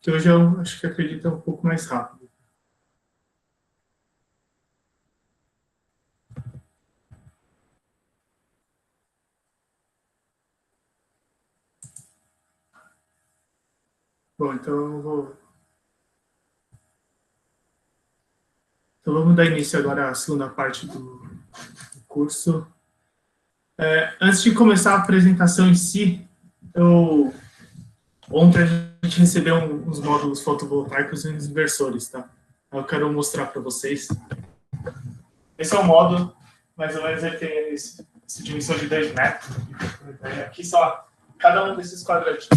que hoje eu acho que acredito é um pouco mais rápido. Bom, então vamos dar início agora à segunda parte do curso. Antes de começar a apresentação em si, ontem a gente recebeu uns módulos fotovoltaicos e uns inversores, tá? Eu quero mostrar para vocês. Esse é um módulo, mais ou menos ele tem essa dimensão de 2 metros. Aqui só cada um desses quadradinhos.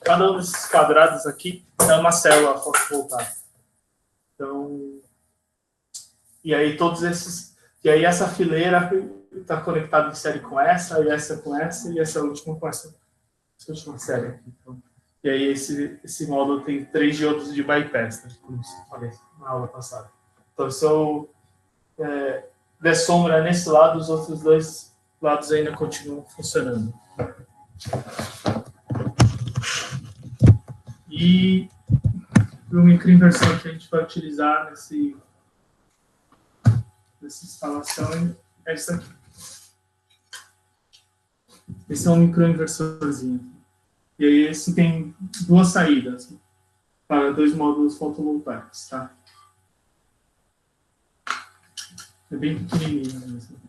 Cada um desses quadrados aqui é uma célula fotovoltaica. Então, e aí todos esses, e aí essa fileira está conectada em série com essa, e essa última com essa última série aqui. Então, e aí esse módulo tem 3 diodos de bypass, né, como eu falei na aula passada. Então, se eu der sombra nesse lado, os outros 2 lados ainda continuam funcionando. E o microinversor que a gente vai utilizar nessa instalação é esse aqui. Esse é um microinversorzinho. E aí esse tem 2 saídas para 2 módulos fotovoltaicos, tá? É bem pequenininho mesmo.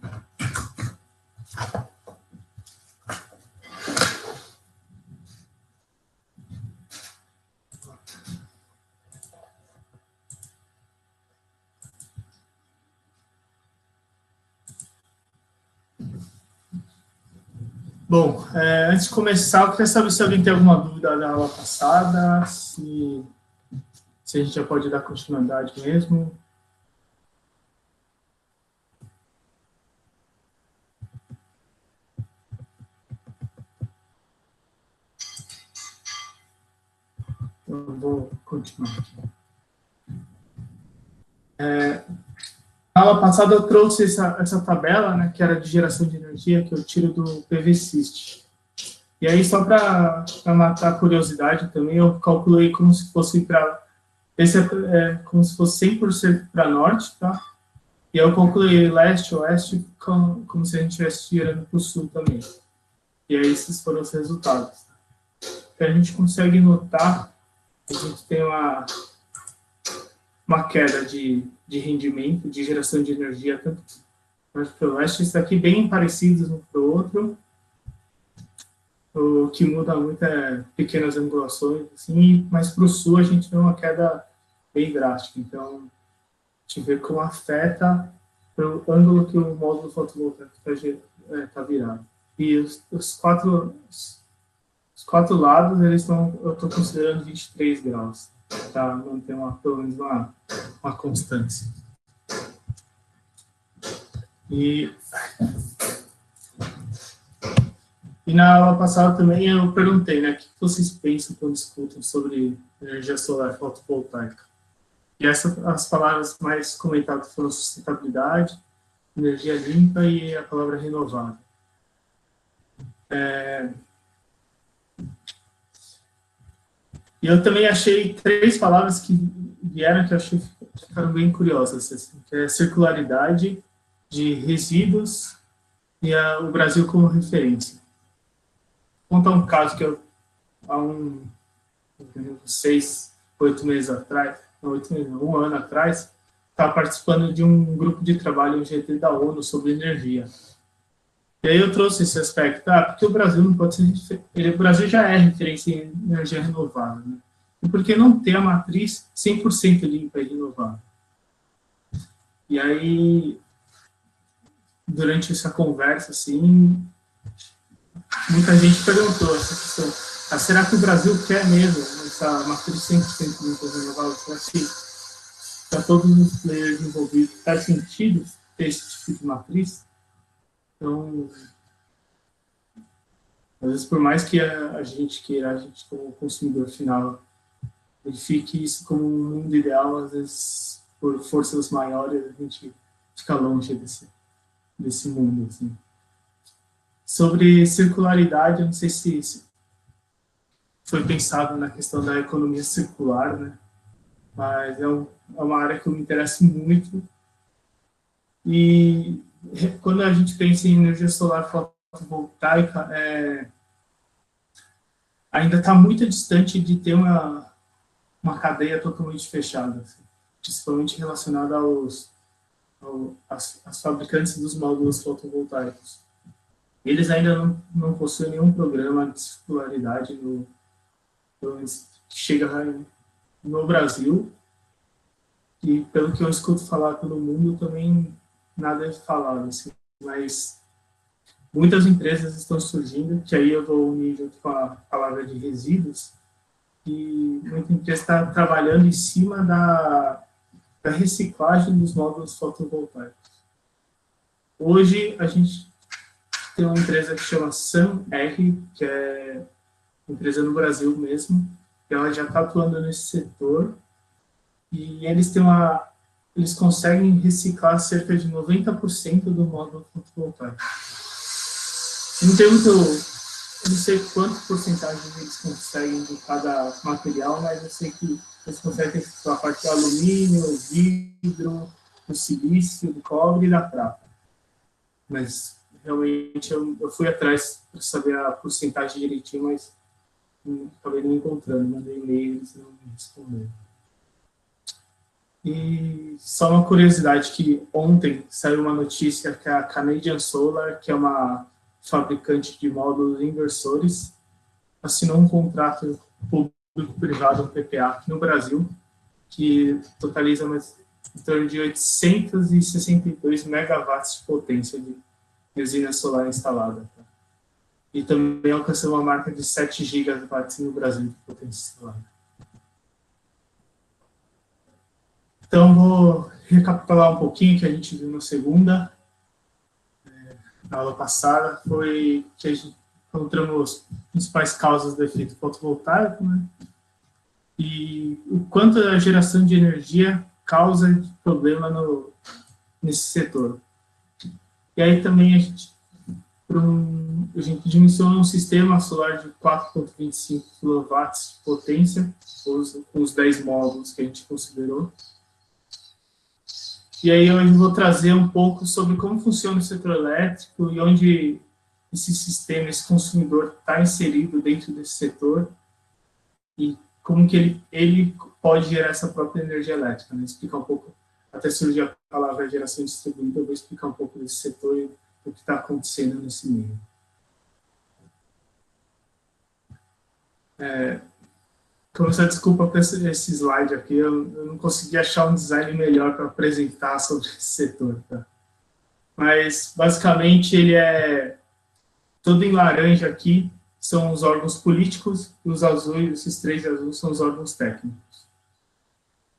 Bom, antes de começar, eu queria saber se alguém tem alguma dúvida da aula passada, se a gente já pode dar continuidade mesmo. Eu vou continuar aqui. Na aula passada eu trouxe essa tabela, né, que era de geração de energia, que eu tiro do PV-SYST. E aí, só para matar a curiosidade também, eu calculei como se fosse para... Esse como se fosse 100% para norte, tá? E eu calculei leste, oeste, como se a gente estivesse girando para o sul também. E aí, esses foram os resultados. Então, a gente consegue notar que a gente tem uma queda de rendimento, de geração de energia, tanto para o oeste, isso aqui bem parecidos um para o outro. O que muda muito é pequenas angulações, assim, mas para o sul a gente vê uma queda bem drástica. Então, a gente vê como afeta o ângulo que o módulo fotovoltaico está virado. E os quatro lados, eu estou considerando 23 graus, para manter pelo menos uma constância. E na aula passada também eu perguntei, né, o que vocês pensam quando escutam sobre energia solar fotovoltaica? E as palavras mais comentadas foram sustentabilidade, energia limpa e a palavra renovável. E eu também achei 3 palavras que vieram que eu achei que ficaram bem curiosas, assim, que é circularidade, de resíduos e o Brasil como referência. Vou contar um caso que há 8 meses atrás, um ano atrás, estava participando de um grupo de trabalho, um GT da ONU, sobre energia. E aí eu trouxe esse aspecto, porque o Brasil não pode ser... O Brasil já é referência em energia renovável, né? E por que não ter a matriz 100% limpa e renovável? E aí, durante essa conversa, assim, muita gente perguntou essa questão. Será que o Brasil quer mesmo essa matriz 100% limpa e renovável? Será que para todos os players envolvidos faz sentido ter esse tipo de matriz? Então, às vezes, por mais que a gente queira, a gente como consumidor final, verifique isso como um mundo ideal, às vezes, por forças maiores, a gente fica longe desse mundo, assim. Sobre circularidade, eu não sei se foi pensado na questão da economia circular, né? Mas é uma área que eu me interesso muito. E quando a gente pensa em energia solar fotovoltaica, ainda está muito distante de ter uma cadeia totalmente fechada, assim, principalmente relacionada às fabricantes dos módulos fotovoltaicos. Eles ainda não possuem nenhum programa de circularidade que chega no Brasil, e pelo que eu escuto falar pelo mundo, também nada é falado, assim, mas muitas empresas estão surgindo, que aí eu vou unir junto com a palavra de resíduos, e muita empresa está trabalhando em cima da reciclagem dos módulos fotovoltaicos. Hoje, a gente tem uma empresa que chama SunR, que é uma empresa no Brasil mesmo, que ela já está atuando nesse setor, e eles conseguem reciclar cerca de 90% do módulo fotovoltaico. Não tem muito, eu não sei quanto porcentagem eles conseguem de cada material, mas eu sei que eles conseguem reciclar a parte do alumínio, vidro, do silício, do cobre e da prata. Mas realmente eu fui atrás para saber a porcentagem direitinho, mas acabei não encontrando, mandei e-mail, eles não me responderam. E só uma curiosidade, que ontem saiu uma notícia que a Canadian Solar, que é uma fabricante de módulos inversores, assinou um contrato público-privado, um PPA, aqui no Brasil, que totaliza em torno de 862 megawatts de potência de usina solar instalada. E também alcançou uma marca de 7 gigawatts no Brasil de potência solar. Então, vou recapitular um pouquinho o que a gente viu na aula passada, foi que a gente encontramos as principais causas do efeito fotovoltaico, né? E o quanto a geração de energia causa problema nesse setor. E aí também a gente dimensiona um sistema solar de 4,25 kW de potência, com os 10 módulos que a gente considerou. E aí hoje eu vou trazer um pouco sobre como funciona o setor elétrico e onde esse sistema, esse consumidor está inserido dentro desse setor e como que ele pode gerar essa própria energia elétrica, né? Explicar um pouco, até surgiu a palavra geração distribuída, eu vou explicar um pouco desse setor e o que está acontecendo nesse meio. Começar, desculpa por esse slide aqui, eu não consegui achar um design melhor para apresentar sobre esse setor, tá? Mas, basicamente, ele é todo em laranja aqui, são os órgãos políticos, e os azuis, esses 3 azuis, são os órgãos técnicos.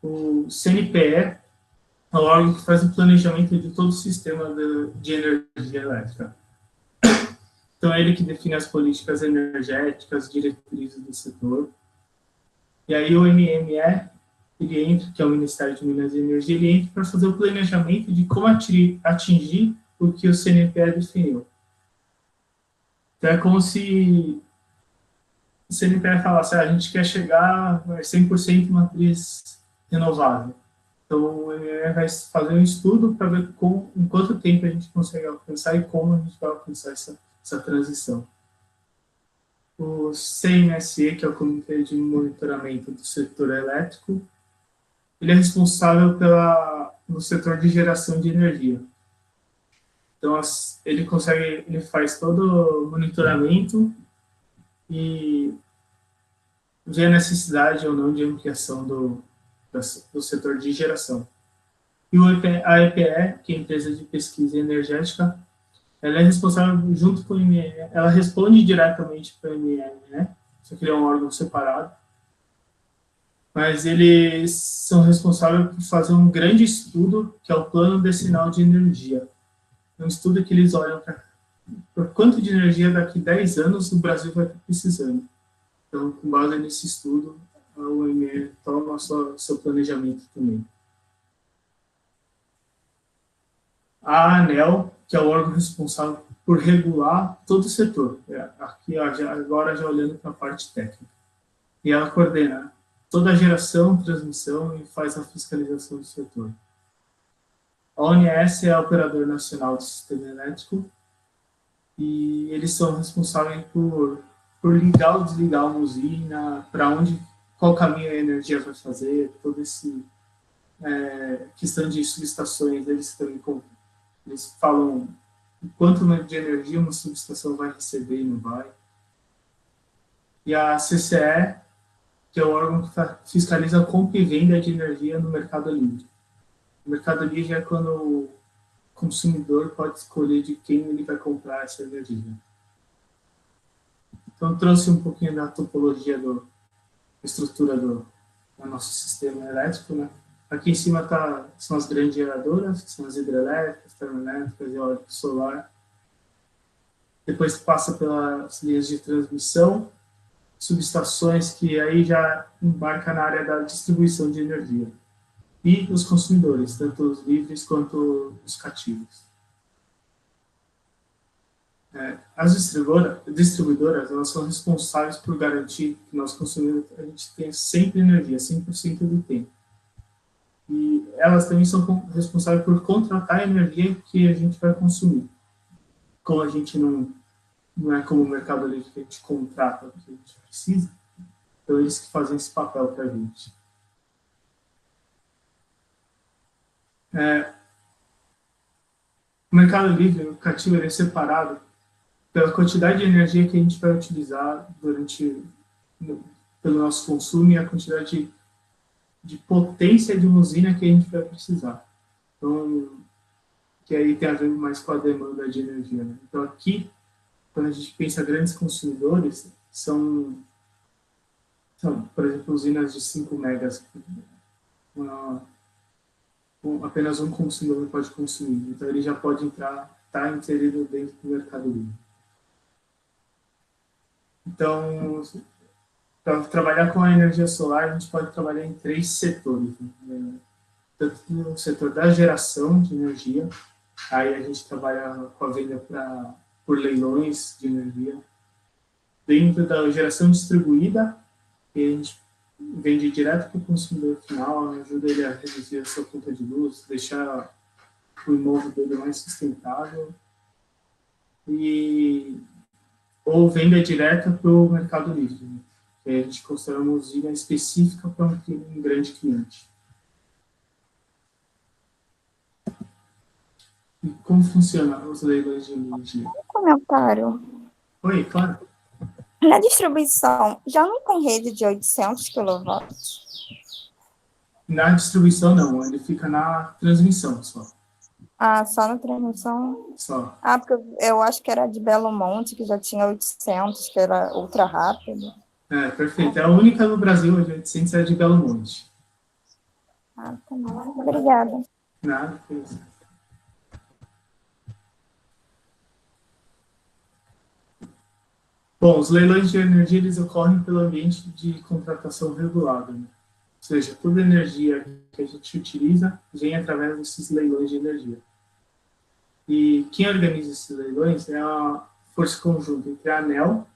O CNPE é o órgão que faz o planejamento de todo o sistema de energia elétrica. Então, é ele que define as políticas energéticas, diretrizes do setor. E aí o MME, ele entra, que é o Ministério de Minas e Energia, ele entra para fazer o planejamento de como atingir o que o CNPE definiu. Então é como se o CNPE falasse, a gente quer chegar a 100% matriz renovável. Então o MME vai fazer um estudo para ver em quanto tempo a gente consegue alcançar e como a gente vai alcançar essa transição. O CMSE, que é o Comitê de Monitoramento do Setor Elétrico, ele é responsável no setor de geração de energia. Então, ele faz todo o monitoramento e vê a necessidade ou não de ampliação do setor de geração. E a EPE, que é a Empresa de Pesquisa Energética, ela é responsável junto com o IME, ela responde diretamente para o IME, né? Só que ele é um órgão separado. Mas eles são responsáveis por fazer um grande estudo, que é o Plano Decenal de Energia. É um estudo que eles olham para quanto de energia daqui a 10 anos o Brasil vai estar precisando. Então, com base nesse estudo, o IME toma seu planejamento também. A ANEEL, que é o órgão responsável por regular todo o setor. Aqui, agora já olhando para a parte técnica. e ela coordena toda a geração, transmissão e faz a fiscalização do setor. A ONS é a operadora nacional do sistema elétrico e eles são responsáveis por ligar ou desligar uma usina, para onde, qual caminho a energia vai fazer, toda essa questão de subestações, eles falam o quanto de energia uma subestação vai receber e não vai. E a CCE, que é o órgão que fiscaliza a compra e venda de energia no mercado livre. O mercado livre é quando o consumidor pode escolher de quem ele vai comprar essa energia. Então, trouxe um pouquinho da topologia da estrutura do nosso sistema elétrico, né? Aqui em cima são as grandes geradoras, que são as hidrelétricas, termoelétricas, eólica, solar. Depois passa pelas linhas de transmissão, subestações, que aí já embarca na área da distribuição de energia. E os consumidores, tanto os livres quanto os cativos. As distribuidoras, elas são responsáveis por garantir que nós consumidores a gente tenha sempre energia, 100% do tempo. E elas também são responsáveis por contratar a energia que a gente vai consumir. Como a gente não é como o mercado livre que a gente contrata o que a gente precisa, então eles que fazem esse papel para a gente. O mercado livre, o cativo, ele é separado pela quantidade de energia que a gente vai utilizar pelo nosso consumo e a quantidade de potência de uma usina que a gente vai precisar. Então, que aí tem a ver mais com a demanda de energia, né? Então, aqui, quando a gente pensa em grandes consumidores, são, por exemplo, usinas de 5 megas, apenas um consumidor pode consumir. Então, ele já pode tá inserido dentro do mercado livre. Então, para trabalhar com a energia solar, a gente pode trabalhar em 3 setores. Né? Tanto no setor da geração de energia, aí a gente trabalha com a venda por leilões de energia. Dentro da geração distribuída, a gente vende direto para o consumidor final, ajuda ele a reduzir a sua conta de luz, deixar o imóvel dele mais sustentável. Ou venda direta para o mercado livre, né? A gente considera uma usina específica para um grande cliente. E como funciona os leilões de energia? Um comentário. Oi, claro. Na distribuição, já não tem rede de 800 kW? Na distribuição, não. Ele fica na transmissão só. Ah, só na transmissão? Só. Ah, porque eu acho que era de Belo Monte, que já tinha 800, que era ultra rápido. Perfeito. É a única no Brasil, a de 800 é de Belo Monte. Ah, tá bom. Obrigada. Nada, foi isso. Bom, os leilões de energia, eles ocorrem pelo ambiente de contratação regulada, né? Ou seja, toda energia que a gente utiliza vem através desses leilões de energia. E quem organiza esses leilões é a força conjunta entre a ANEEL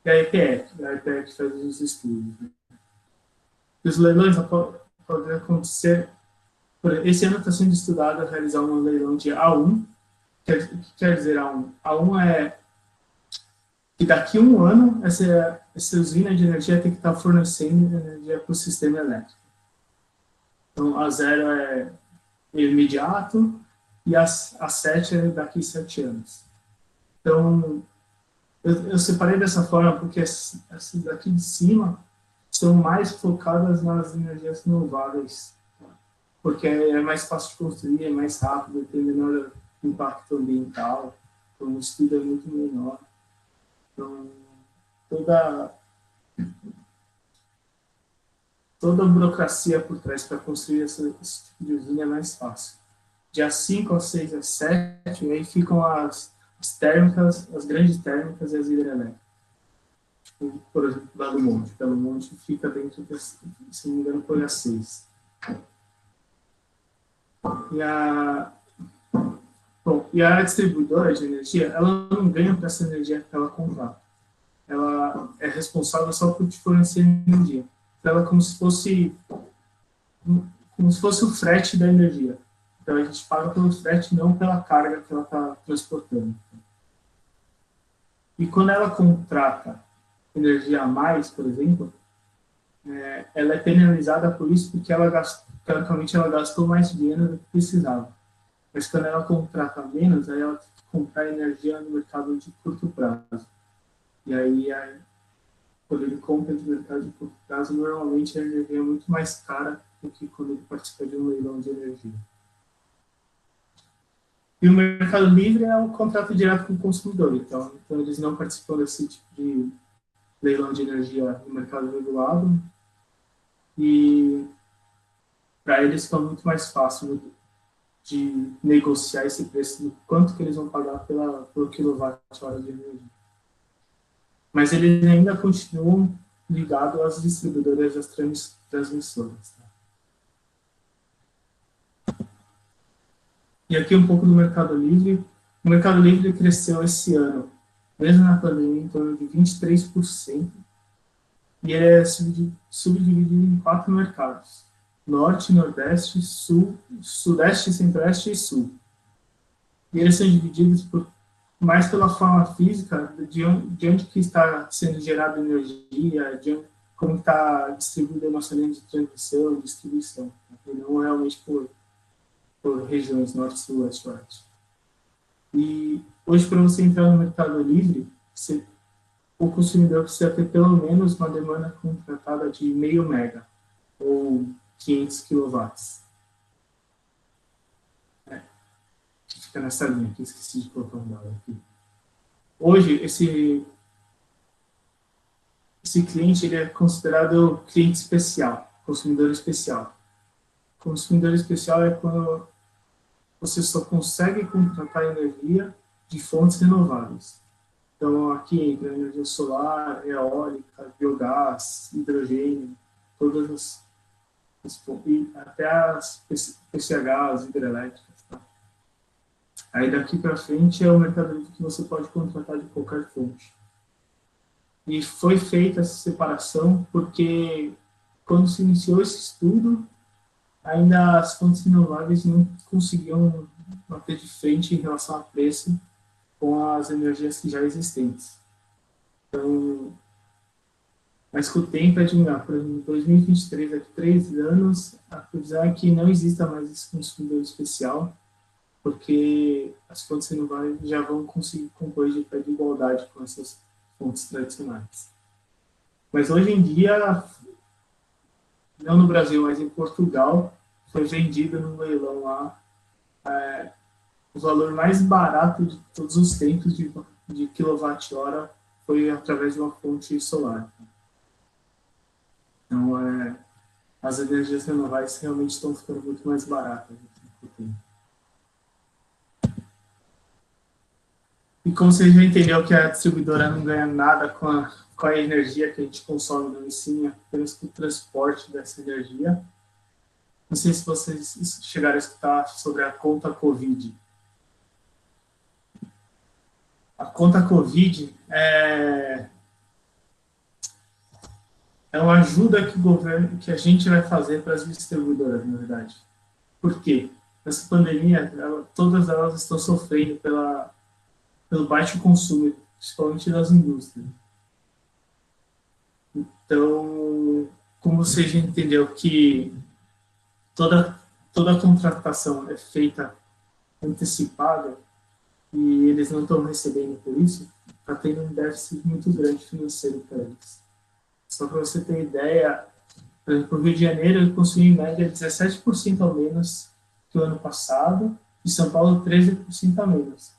e a EPE. A EPE faz os estudos. Né? E os leilões podem acontecer... Esse ano está sendo estudado a realizar um leilão de A1. O que quer dizer A1? A1 é que daqui a um ano essa usina de energia tem que estar fornecendo energia para o sistema elétrico. Então, a 0 é imediato e a 7 é daqui a 7 anos. Então, eu separei dessa forma porque essas daqui de cima são mais focadas nas energias renováveis, tá? Porque é mais fácil de construir, é mais rápido, tem menor impacto ambiental, então o estudo é muito menor. Então, toda a burocracia por trás para construir esse tipo de usina é mais fácil. De A5, A6, A7, aí ficam as térmicas, as grandes térmicas e as hidrelétricas. Por exemplo, Belo Monte. Belo Monte fica dentro, se não me engano, por A6. E a distribuidora de energia, ela não ganha para essa energia que ela contrata. ela é responsável só por te fornecer energia. Então, ela é como se fosse o frete da energia. Então, a gente paga pelo frete, não pela carga que ela está transportando. E quando ela contrata energia a mais, por exemplo, ela é penalizada por isso porque teoricamente ela gastou mais dinheiro do que precisava. Mas quando ela contrata menos, aí ela tem que comprar energia no mercado de curto prazo. E aí, quando ele compra de mercado de curto prazo, normalmente a energia é muito mais cara do que quando ele participa de um leilão de energia. E o Mercado Livre é um contrato direto com o consumidor, então eles não participam desse tipo de leilão de energia no mercado regulado, e para eles fica muito mais fácil de negociar esse preço do quanto que eles vão pagar pelo quilowatt-hora de energia. Mas eles ainda continuam ligados às distribuidoras das transmissoras. Tá? E aqui um pouco do Mercado Livre. O Mercado Livre cresceu esse ano, mesmo na pandemia, em torno de 23%, e ele é subdividido em 4 mercados: Norte, Nordeste, Sul, Sudeste, Centro-Oeste e Sul. E eles são divididos mais pela forma física, de onde que está sendo gerada energia, como está distribuída a nossa linha de transmissão e distribuição, e não realmente por regiões Norte, Sul, Oeste, Oeste. E hoje, para você entrar no Mercado Livre, o consumidor precisa ter pelo menos uma demanda contratada de 0,5 mega, ou 500 quilowatts. Que fica nessa linha aqui, esqueci de colocar um dado aqui. Hoje, esse cliente ele é considerado cliente especial, consumidor especial. Consumidor especial é quando você só consegue contratar energia de fontes renováveis. Então, aqui entra energia solar, eólica, biogás, hidrogênio, todas e até as PCHs hidrelétricas. Tá? Aí, daqui para frente, é o mercado livre que você pode contratar de qualquer fonte. E foi feita essa separação porque, quando se iniciou esse estudo, ainda as fontes renováveis não conseguiam bater de frente em relação a preço com as energias já existentes. Então, mas com o tempo é de, por exemplo, em 2023, daqui a 3 anos, a previsão é que não exista mais esse consumidor especial, porque as fontes renováveis já vão conseguir compor de pé de igualdade com essas fontes tradicionais. Mas hoje em dia, não no Brasil, mas em Portugal, foi vendido no leilão lá o valor mais barato de todos os tempos de quilowatt-hora foi através de uma fonte solar. Então, as energias renováveis realmente estão ficando muito mais baratas. E como você já entendeu que a distribuidora não ganha nada com a energia que a gente consome no ensino, apenas com o transporte dessa energia. Não sei se vocês chegaram a escutar sobre a conta Covid. A conta Covid é uma ajuda que a gente vai fazer para as distribuidoras, na verdade. Por quê? Nessa pandemia, todas elas estão sofrendo pelo baixo consumo, principalmente das indústrias. Então, como você já entendeu que toda a contratação é feita antecipada e eles não estão recebendo por isso, está tendo um déficit muito grande financeiro para eles. Só para você ter ideia, por exemplo, o Rio de Janeiro ele consumiu em média 17% a menos que o ano passado, e São Paulo 13% a menos.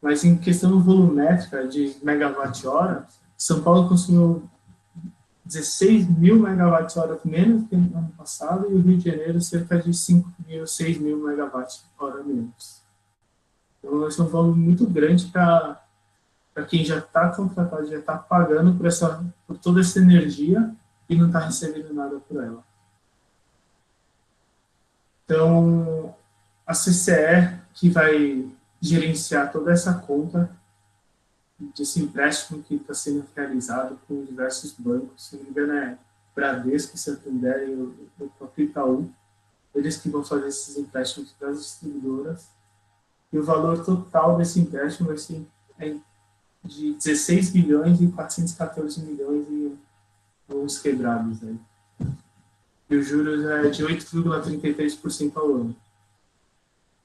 Mas em questão volumétrica de megawatt-hora, São Paulo consumiu 16 mil megawatt-hora menos que no ano passado, e o Rio de Janeiro cerca de 5 mil, 6 mil megawatt-hora menos. Então, esse é um volume muito grande para quem já está contratado, já está pagando por toda essa energia e não está recebendo nada por ela. Então, a CCE, que vai gerenciar toda essa conta, desse empréstimo que está sendo realizado com diversos bancos, se não me engano é Bradesco, Santander e o próprio Itaú, eles que vão fazer esses empréstimos para as distribuidoras, e o valor total desse empréstimo vai ser de 16 bilhões e 414 milhões e uns quebrados aí. E os juros é de 8,33% ao ano.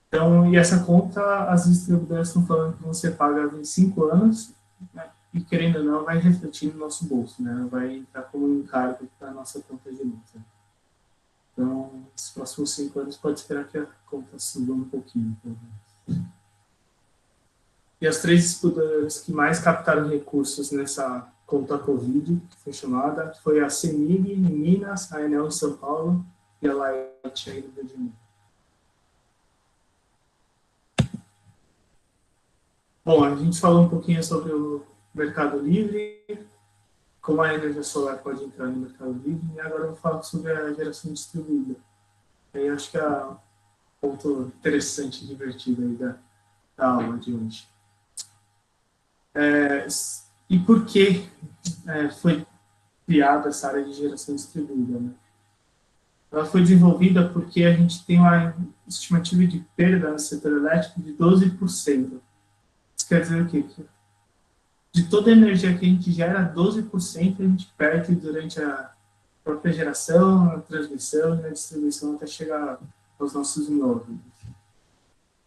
Então, e essa conta, as distribuidoras estão falando que você paga em 5 anos, né, e querendo ou não, vai refletir no nosso bolso, né, não vai entrar como um encargo para a nossa conta de luz. Né. Então, nos próximos 5 anos, pode esperar que a conta suba um pouquinho. E as 3 distribuidoras que mais captaram recursos nessa conta Covid, que foi chamada, foi a CEMIG em Minas, a Enel em São Paulo e a Light aí no Rio de Janeiro. Bom, a gente falou um pouquinho sobre o Mercado Livre, como a energia solar pode entrar no Mercado Livre, e agora eu vou falar sobre a geração distribuída. Aí acho que é um ponto interessante e divertido aí da aula de hoje. E por que foi criada essa área de geração distribuída? Né? Ela foi desenvolvida porque a gente tem uma estimativa de perda no setor elétrico de 12%. Isso quer dizer o quê? Que de toda a energia que a gente gera, 12% a gente perde durante a própria geração, a transmissão e a distribuição até chegar aos nossos imóveis.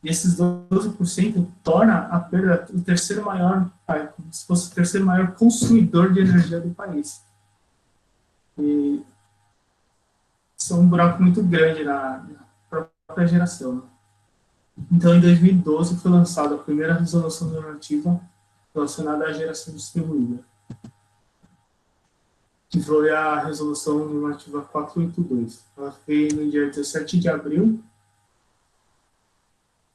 E esses 12% torna a perda o terceiro maior, como se fosse o terceiro maior consumidor de energia do país. E isso é um buraco muito grande na própria geração. Então, em 2012, foi lançada a primeira resolução normativa relacionada à geração distribuída, que foi a resolução normativa 482. Ela foi no dia 17 de abril.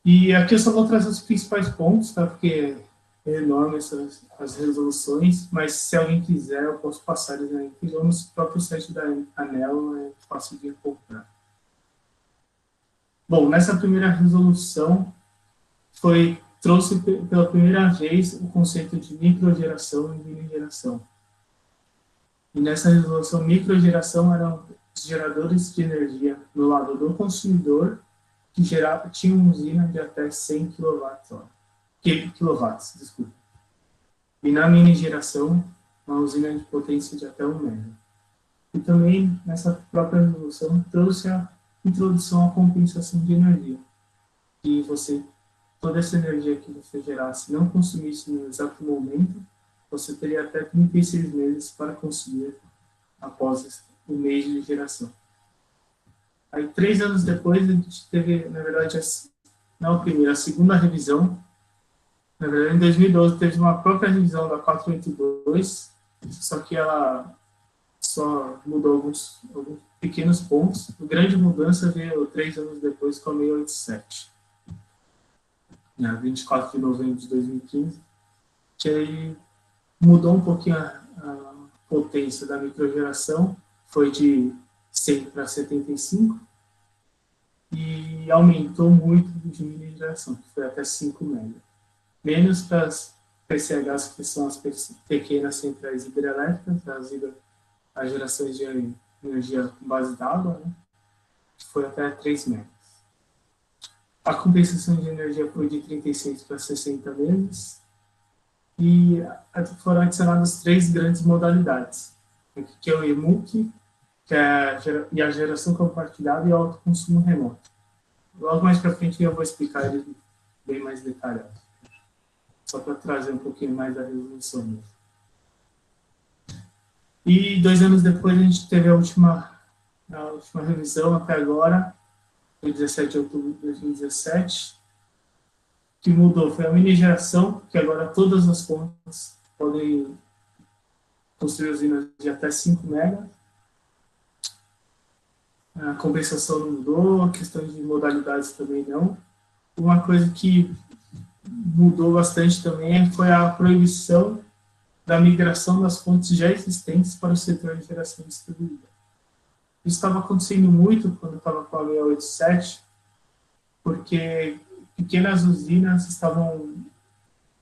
E aqui eu só vou trazer os principais pontos, tá? Porque é enorme as resoluções, mas se alguém quiser, eu posso passar eles aí. No próprio site da ANEEL, é fácil de encontrar. Bom, nessa primeira resolução, trouxe pela primeira vez o conceito de microgeração e minigeração. E nessa resolução, microgeração eram os geradores de energia no lado do consumidor, que tinha uma usina de até 100 kW. E na minigeração, uma usina de potência de até 1 MW. E também, nessa própria resolução, trouxe a introdução à compensação de energia. Que toda essa energia que você gerasse não consumisse no exato momento, você teria até 36 meses para consumir após o mês de geração. Aí, 3 anos depois, a gente teve, na verdade, não a primeira, a segunda revisão. Na verdade, em 2012, teve uma própria revisão da 482, só que ela só mudou alguns pequenos pontos. A grande mudança veio 3 anos depois com a 687, 24 de novembro de 2015, que aí mudou um pouquinho a potência da microgeração, foi de 100 para 75, e aumentou muito de minigeração, que foi até 5 MW. Menos para as PCHs, que são as pequenas centrais hidrelétricas, as gerações de energia com base d'água, né, que foi até 3 MW. A compensação de energia foi de 36 para 60 meses, e foram adicionadas 3 grandes modalidades, que é o EMUC, e a geração compartilhada e o autoconsumo remoto. Logo mais para frente eu vou explicar ele bem mais detalhado, só para trazer um pouquinho mais da resolução mesmo. E 2 anos depois a gente teve a última revisão até agora, foi 17 de outubro de 2017, que mudou, foi a minigeração, que agora todas as fontes podem construir usinas de até 5 MW. A compensação não mudou, a questão de modalidades também não. Uma coisa que mudou bastante também foi a proibição da migração das fontes já existentes para o setor de geração distribuída. Isso estava acontecendo muito quando estava com a 687, porque pequenas usinas estavam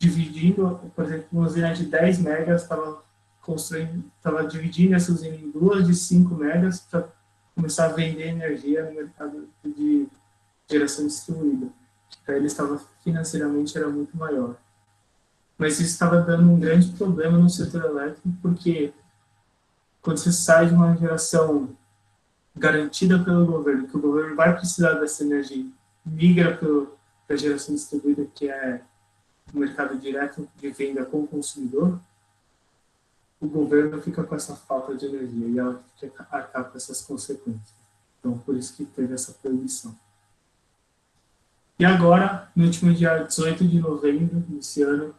dividindo, por exemplo, uma usina de 10 megas, estava dividindo essa usina em duas de 5 megas para começar a vender energia no mercado de geração distribuída. Para eles estava financeiramente era muito maior. Mas isso estava dando um grande problema no setor elétrico, porque quando você sai de uma geração garantida pelo governo, que o governo vai precisar dessa energia, migra para a geração distribuída, que é o mercado direto de venda com o consumidor, o governo fica com essa falta de energia e ela fica arcar com essas consequências. Então, por isso que teve essa proibição. E agora, no último dia 18 de novembro desse ano,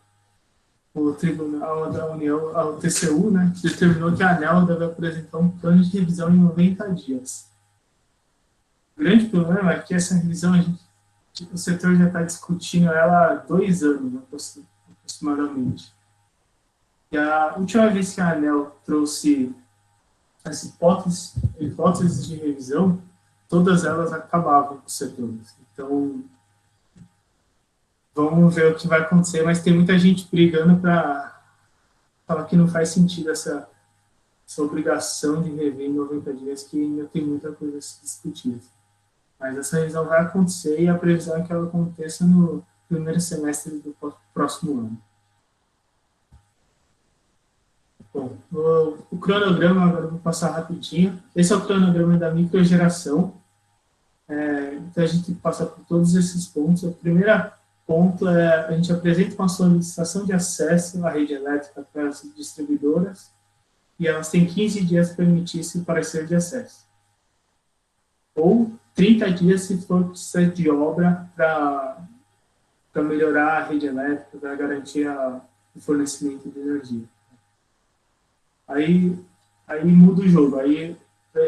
o Tribunal da União, o TCU, né, determinou que a ANEEL deve apresentar um plano de revisão em 90 dias. O grande problema é que essa revisão, o setor já está discutindo ela há 2 anos, aproximadamente. E a última vez que a ANEEL trouxe as hipóteses de revisão, todas elas acabavam com o setor. Então, vamos ver o que vai acontecer, mas tem muita gente brigando para falar que não faz sentido essa obrigação de rever em 90 dias, que ainda tem muita coisa a se discutir. Mas essa revisão vai acontecer e a previsão é que ela aconteça no primeiro semestre do próximo ano. Bom, o cronograma, agora eu vou passar rapidinho. Esse é o cronograma da microgeração. Então a gente passa por todos esses pontos. O primeiro ponto é a gente apresenta uma solicitação de acesso à rede elétrica para as distribuidoras e elas têm 15 dias para emitir esse parecer de acesso. Ou 30 dias se for precisar de obra para melhorar a rede elétrica, para garantir o fornecimento de energia. Aí muda o jogo, aí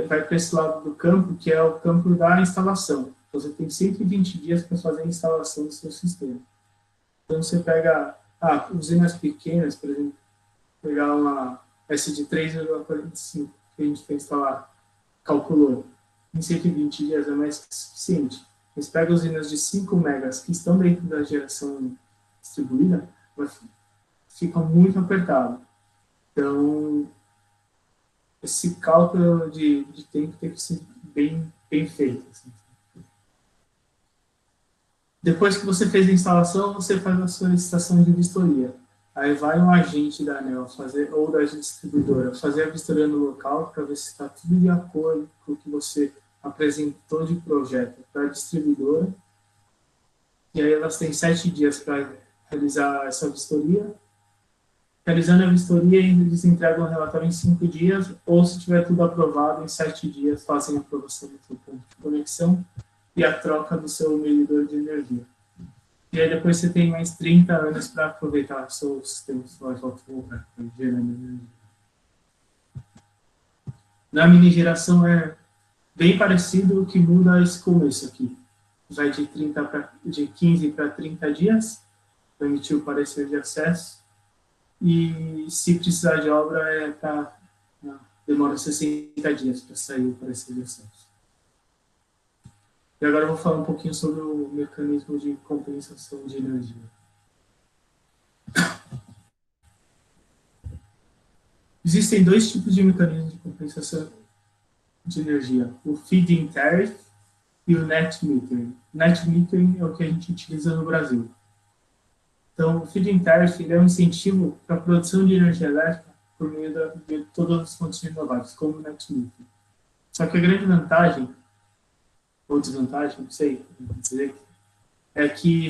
vai para esse lado do campo, que é o campo da instalação. Você tem 120 dias para fazer a instalação do seu sistema. Então, você pega usinas pequenas, por exemplo, pegar essa de 3,45 que a gente fez instalar, calculou, em 120 dias é mais que suficiente. Mas pega usinas de 5 megas que estão dentro da geração distribuída, fica muito apertado. Então, esse cálculo de tempo tem que ser bem feito. Assim. Depois que você fez a instalação, você faz a solicitação de vistoria. Aí vai um agente da ANEEL ou da distribuidora fazer a vistoria no local para ver se está tudo de acordo com o que você apresentou de projeto para a distribuidora. E aí elas têm 7 dias para realizar essa vistoria. Realizando a vistoria, eles entregam o relatório em 5 dias, ou se tiver tudo aprovado, em 7 dias fazem a aprovação do seu ponto de conexão e a troca do seu medidor de energia. E aí depois você tem mais 30 anos para aproveitar o seu sistema solar fotovoltaico, gerando energia. Na mini geração é bem parecido, o que muda esse começo aqui. Vai de 15 para 30 dias, para emitir o parecer de acesso. E se precisar de obra, demora 60 dias para sair o parecer de acesso. E agora eu vou falar um pouquinho sobre o mecanismo de compensação de energia. Existem 2 tipos de mecanismos de compensação de energia, o feed-in tariff e o net metering. Net metering é o que a gente utiliza no Brasil. Então, o feed-in tariff é um incentivo para a produção de energia elétrica por meio de todas as fontes renováveis, como o net metering. Só que a grande vantagem, ou desvantagem, não sei dizer, é que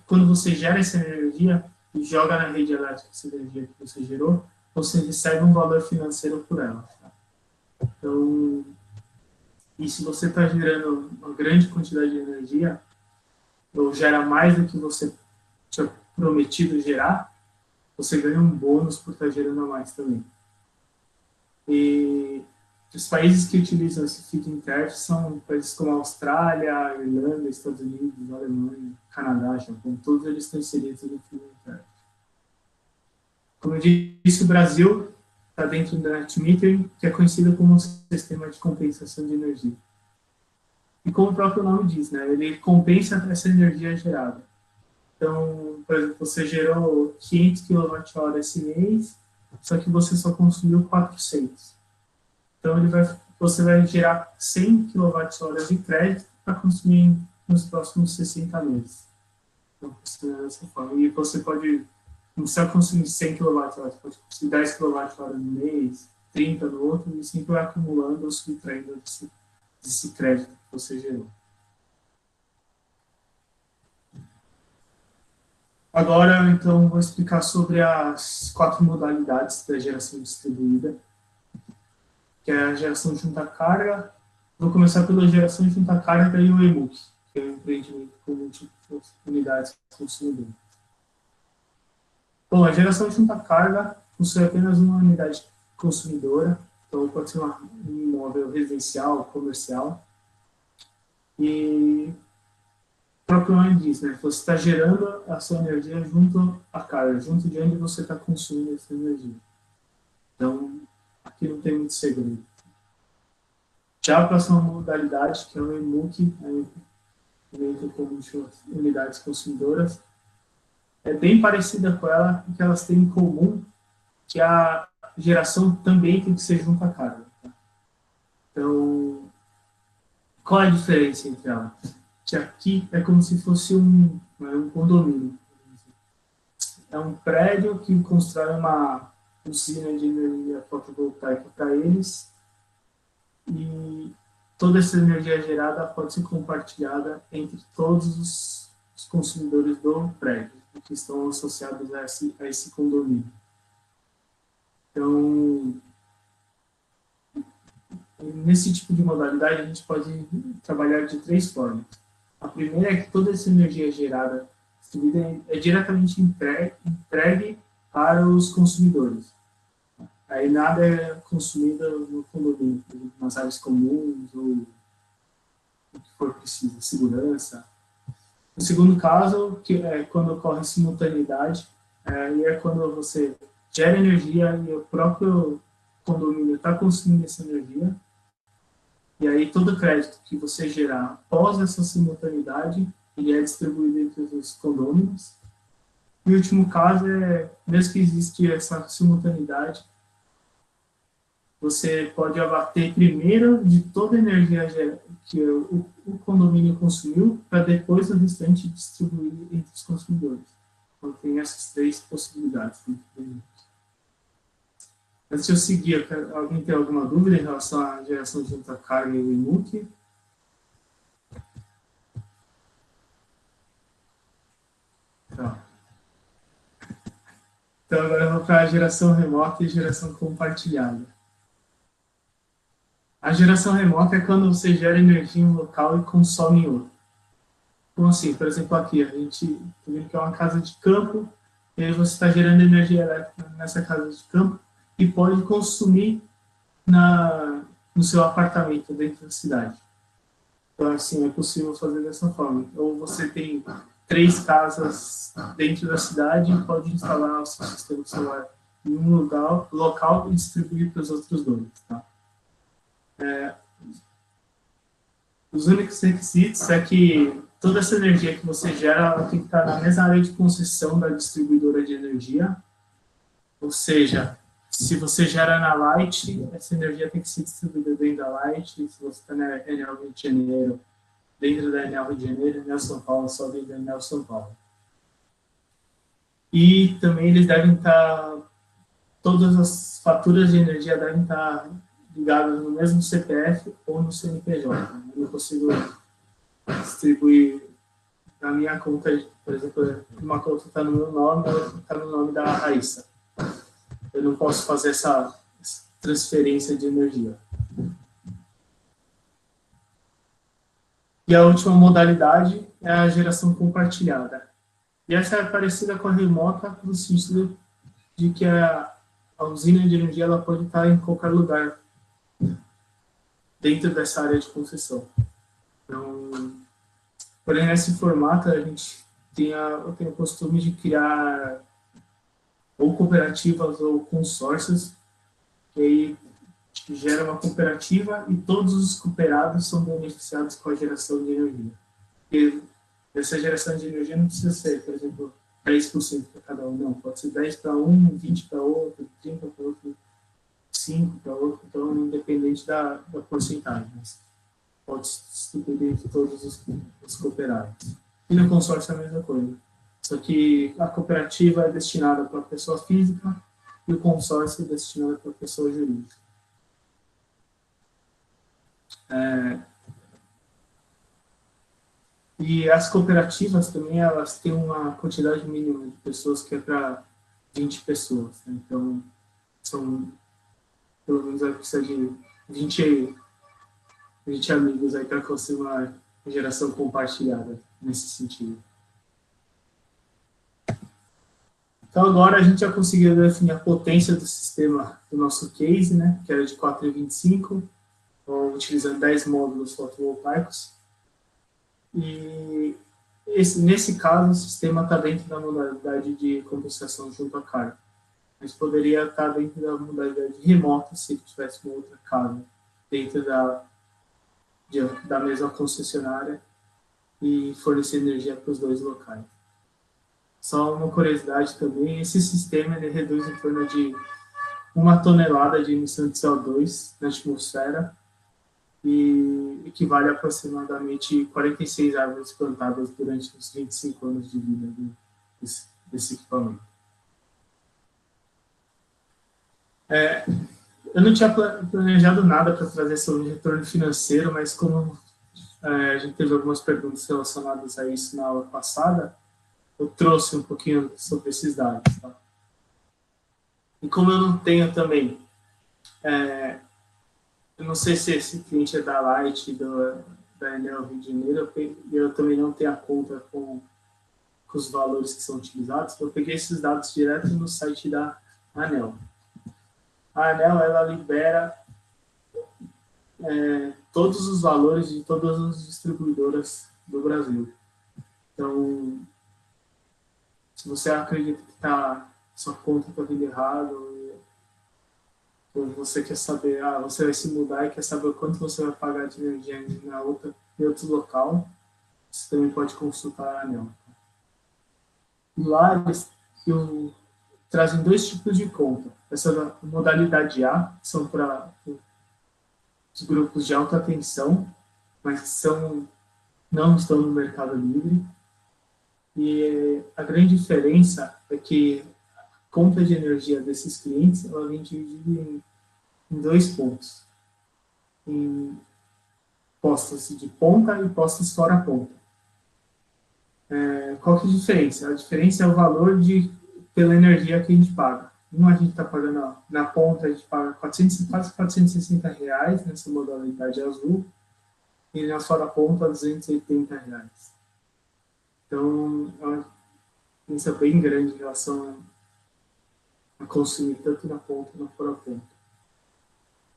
quando você gera essa energia e joga na rede elétrica essa energia que você gerou, você recebe um valor financeiro por ela. Tá? Então, e se você está gerando uma grande quantidade de energia, ou gera mais do que você tinha prometido gerar, você ganha um bônus por estar gerando a mais também. E os países que utilizam esse feed-in tariff são países como a Austrália, Irlanda, Estados Unidos, Alemanha, Canadá, Japão, todos eles estão inseridos no feed-in tariff. Como eu disse, o Brasil está dentro da net metering, que é conhecido como um sistema de compensação de energia. E como o próprio nome diz, né, ele compensa essa energia gerada. Então, por exemplo, você gerou 500 kWh esse mês, só que você só consumiu 400. Então, você vai gerar 100 kWh de crédito para consumir nos próximos 60 meses. Então, dessa forma. E você pode, não precisa consumir 100 kWh, pode consumir 10 kWh no mês, 30 no outro, e sempre vai acumulando ou subtraindo desse crédito que você gerou. Agora, então, vou explicar sobre as 4 modalidades da geração distribuída, que é a geração junta-carga. Vou começar pela geração junta-carga e o EMUC, que é o empreendimento com múltiplas unidades consumidoras. Bom, a geração junta-carga possui apenas uma unidade consumidora, então pode ser um imóvel residencial, comercial, e o próprio nome diz, né? Você está gerando a sua energia junto à carga, junto de onde você está consumindo essa energia. Então, aqui não tem muito segredo. Já a próxima modalidade, que é o EMUC, com unidades consumidoras, é bem parecida com ela, porque elas têm em comum que a geração também tem que ser junto à carga. Tá? Então, qual é a diferença entre elas? Que aqui é como se fosse um condomínio. É um prédio que constrói uma usina de energia fotovoltaica para eles e toda essa energia gerada pode ser compartilhada entre todos os consumidores do prédio que estão associados a esse condomínio. Então, nesse tipo de modalidade, a gente pode trabalhar de 3 formas. A primeira é que toda essa energia gerada, distribuída, é diretamente entregue para os consumidores. Aí nada é consumido no condomínio, nas áreas comuns ou o que for preciso, segurança. O segundo caso, que é quando ocorre simultaneidade, e é quando você gera energia e o próprio condomínio está consumindo essa energia, e aí todo o crédito que você gerar após essa simultaneidade, ele é distribuído entre os condôminos. E o último caso é, mesmo que exista essa simultaneidade, você pode abater primeiro de toda a energia que o condomínio consumiu, para depois o restante distribuir entre os consumidores. Então tem essas 3 possibilidades. Antes de eu seguir, alguém tem alguma dúvida em relação à geração de junta-carga e o EMUC? Então agora eu vou para a geração remota e geração compartilhada. A geração remota é quando você gera energia em um local e consome em outro. Como assim? Por exemplo, aqui, a gente está vendo que é uma casa de campo, e aí você está gerando energia elétrica nessa casa de campo e pode consumir no seu apartamento dentro da cidade. Então, assim, é possível fazer dessa forma. Ou você tem 3 casas dentro da cidade e pode instalar o seu sistema solar em um local e distribuir para os outros 2. Tá? Os únicos requisitos é que toda essa energia que você gera ela tem que estar na mesma área de concessão da distribuidora de energia, ou seja, se você gera na Light, essa energia tem que ser distribuída dentro da Light, se você está na Enel Rio de Janeiro, dentro da Enel Rio de Janeiro, Enel São Paulo, só dentro da Enel São Paulo. E também eles devem estar, todas as faturas de energia devem estar ligadas no mesmo CPF ou no CNPJ. Eu não consigo distribuir na minha conta, por exemplo, uma conta está no meu nome, a outra está no nome da Raíssa. Eu não posso fazer essa transferência de energia. E a última modalidade é a geração compartilhada. E essa é parecida com a remota, no sentido de que a usina de energia ela pode estar em qualquer lugar dentro dessa área de concessão. Então, porém, nesse formato, a gente tem o costume de criar ou cooperativas ou consórcios, que aí gera uma cooperativa e todos os cooperados são beneficiados com a geração de energia. E Essa geração de energia não precisa ser, por exemplo, 10% para cada um, não. Pode ser 10 para um, 20 para outro, 30 para outro, 5 para outro, então, independente da porcentagem. Mas pode se distribuir entre todos os cooperados. E no consórcio é a mesma coisa. Só que a cooperativa é destinada para a pessoa física e o consórcio é destinado para a pessoa jurídica. E as cooperativas também, elas têm uma quantidade mínima de pessoas que é para 20 pessoas. Né? Então, são, pelo menos, precisa de 20 amigos aí para conseguir uma geração compartilhada nesse sentido. Então, agora a gente já conseguiu definir a potência do sistema do nosso case, né, que era de 4,25, utilizando 10 módulos fotovoltaicos. E nesse caso, o sistema está dentro da modalidade de compensação junto à carga. Mas poderia estar dentro da modalidade remota, se tivesse uma outra carga dentro da mesma concessionária e fornecer energia para os dois locais. Só uma curiosidade também, esse sistema ele reduz em torno de 1 tonelada de emissão de CO2 na atmosfera e equivale a aproximadamente 46 árvores plantadas durante os 25 anos de vida desse equipamento. Eu não tinha planejado nada para trazer sobre retorno financeiro, mas como a gente teve algumas perguntas relacionadas a isso na aula passada, eu trouxe um pouquinho sobre esses dados. Tá? E como eu não tenho também, eu não sei se esse cliente é da Light, da Enel Rio de Janeiro, eu também não tenho a conta com os valores que são utilizados, eu peguei esses dados direto no site da Enel. A Enel, ela libera todos os valores de todas as distribuidoras do Brasil. Então, se você acredita que sua conta está vindo errado, ou você quer saber, você vai se mudar e quer saber o quanto você vai pagar de energia em outro local, você também pode consultar a Enel. E lá eles trazem 2 tipos de conta. Essa modalidade A, que são para os grupos de alta tensão, mas que não estão no Mercado Livre. E a grande diferença é que a conta de energia desses clientes ela vem dividida em 2 pontos. Em postos de ponta e postos fora ponta. Qual que é a diferença? A diferença é o valor pela energia que a gente paga. A gente está pagando na ponta, a gente paga quase R$460 nessa modalidade azul, e na fora ponta, R$280. Então, é uma diferença bem grande em relação a consumir tanto na ponta quanto na fora ponta.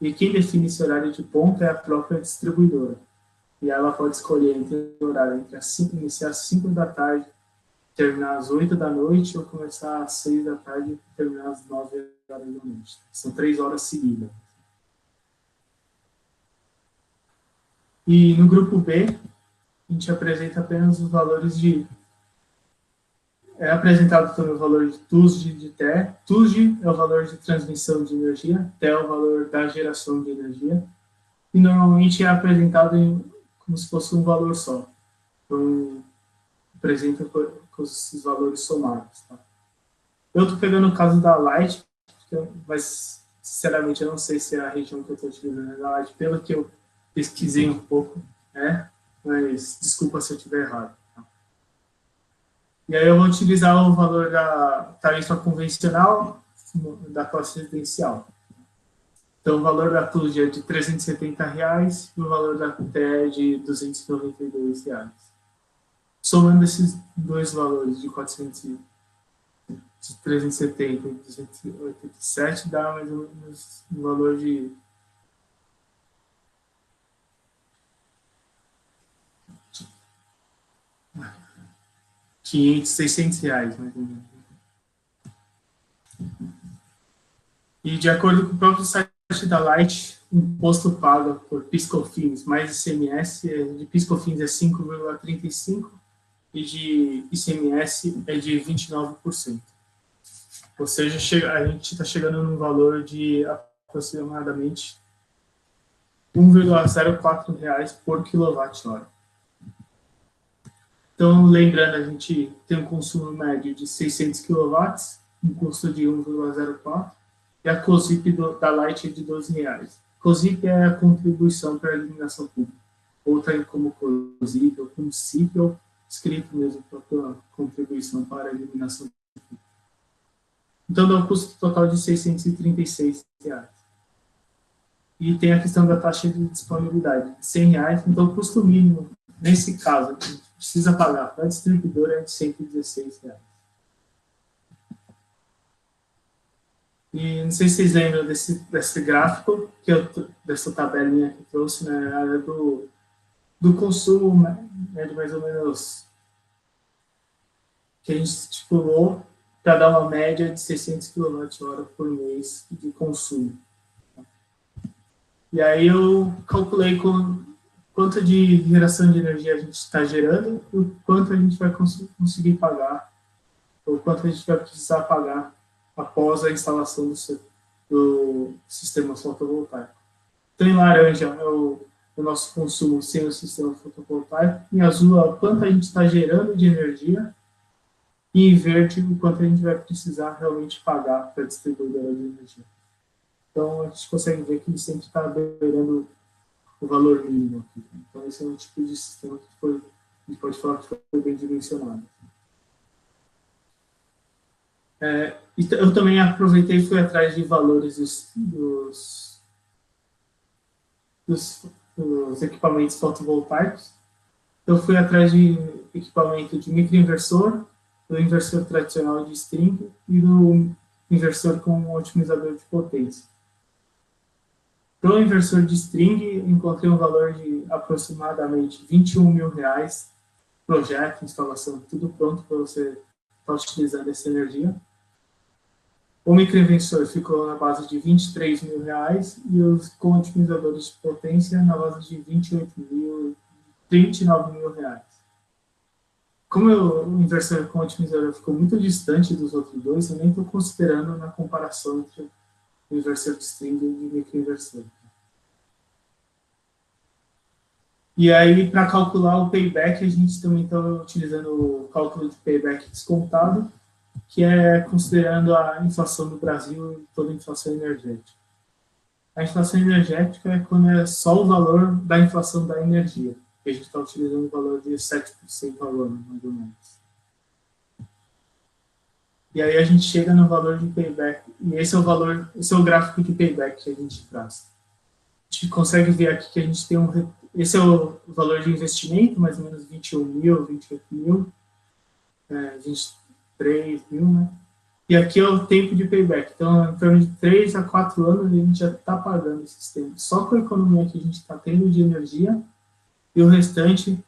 E quem define esse horário de ponta é a própria distribuidora. E ela pode escolher entre o horário iniciar às 5 da tarde, terminar às 8 da noite, ou começar às 6 da tarde e terminar às 9 horas da noite. São 3 horas seguidas. E no grupo B, a gente apresenta apenas os valores é apresentado também o valor de TUSD e de TE. TUSD é o valor de transmissão de energia, TE é o valor da geração de energia, e normalmente é apresentado como se fosse um valor só. Então, apresenta com esses valores somados. Tá? Eu estou pegando o caso da Light, mas, sinceramente, eu não sei se é a região que eu estou utilizando da Light, pelo que eu pesquisei um pouco, mas desculpa se eu estiver errado. Tá? E aí eu vou utilizar o valor da tarifa convencional da classe residencial. Então, o valor da TUSD é de R$370 e o valor da TE é de R$292. Somando esses 2 valores de 370 e 287, dá mais ou menos um valor de R$600, mais ou menos. E de acordo com o próprio site da Light, o imposto pago por PIS/COFINS mais ICMS de PIS/COFINS é 5,35 e de ICMS é de 29%. Ou seja, a gente está chegando num valor de aproximadamente R$ 1,04 por quilowatt-hora. Então, lembrando, a gente tem um consumo médio de 600 kW, um custo de 1,04, e a COSIP da Light é de R$ 12. COSIP é a contribuição para a iluminação pública, ou está como COSIP, ou como CIP, ou escrito mesmo para a contribuição para a iluminação pública. Então, dá um custo total de R$ 636. E tem a questão da taxa de disponibilidade, R$ 100. Então, o custo mínimo, nesse caso, que a gente precisa pagar para a distribuidora é de R$ 116. E não sei se vocês lembram desse gráfico, dessa tabelinha que eu trouxe, né, era do consumo, né, de mais ou menos, que a gente estipulou para dar uma média de 600 kWh por mês de consumo. E aí eu calculei quanto de geração de energia a gente está gerando e o quanto a gente vai conseguir pagar, ou quanto a gente vai precisar pagar após a instalação do sistema fotovoltaico. Então, em laranja é o nosso consumo sem o sistema fotovoltaico, em azul é o quanto a gente está gerando de energia, e em verde o quanto a gente vai precisar realmente pagar para a distribuidora de energia. Então, a gente consegue ver que ele sempre está beirando o valor mínimo aqui. Então, esse é um tipo de sistema que a gente pode falar que foi bem dimensionado. Eu também aproveitei e fui atrás de valores dos equipamentos fotovoltaicos. Eu fui atrás de equipamento de microinversor, do inversor tradicional de string e do inversor com otimizador de potência. Para o inversor de string, encontrei um valor de aproximadamente R$ 21 mil, projeto, instalação, tudo pronto para você estar utilizando essa energia. O microinversor ficou na base de R$ 23 mil e os com otimizadores de potência na base de R$ 29 mil. Como o inversor com otimizador ficou muito distante dos outros dois, eu nem estou considerando na comparação entre o inversor de string e o microinversor. E aí, para calcular o payback, a gente também está utilizando o cálculo de payback descontado, que é considerando a inflação do Brasil e toda a inflação energética. A inflação energética é quando é só o valor da inflação da energia, que a gente está utilizando o valor de 7% ao ano, mais ou menos. E aí a gente chega no valor de payback, e esse é o gráfico de payback que a gente traz. A gente consegue ver aqui que a gente tem esse é o valor de investimento, mais ou menos 21 mil, 28 mil, 23 mil, né? E aqui é o tempo de payback. Então, em torno de 3 a 4 anos, a gente já está pagando esses tempos. Só com a economia que a gente está tendo de energia, e o restante,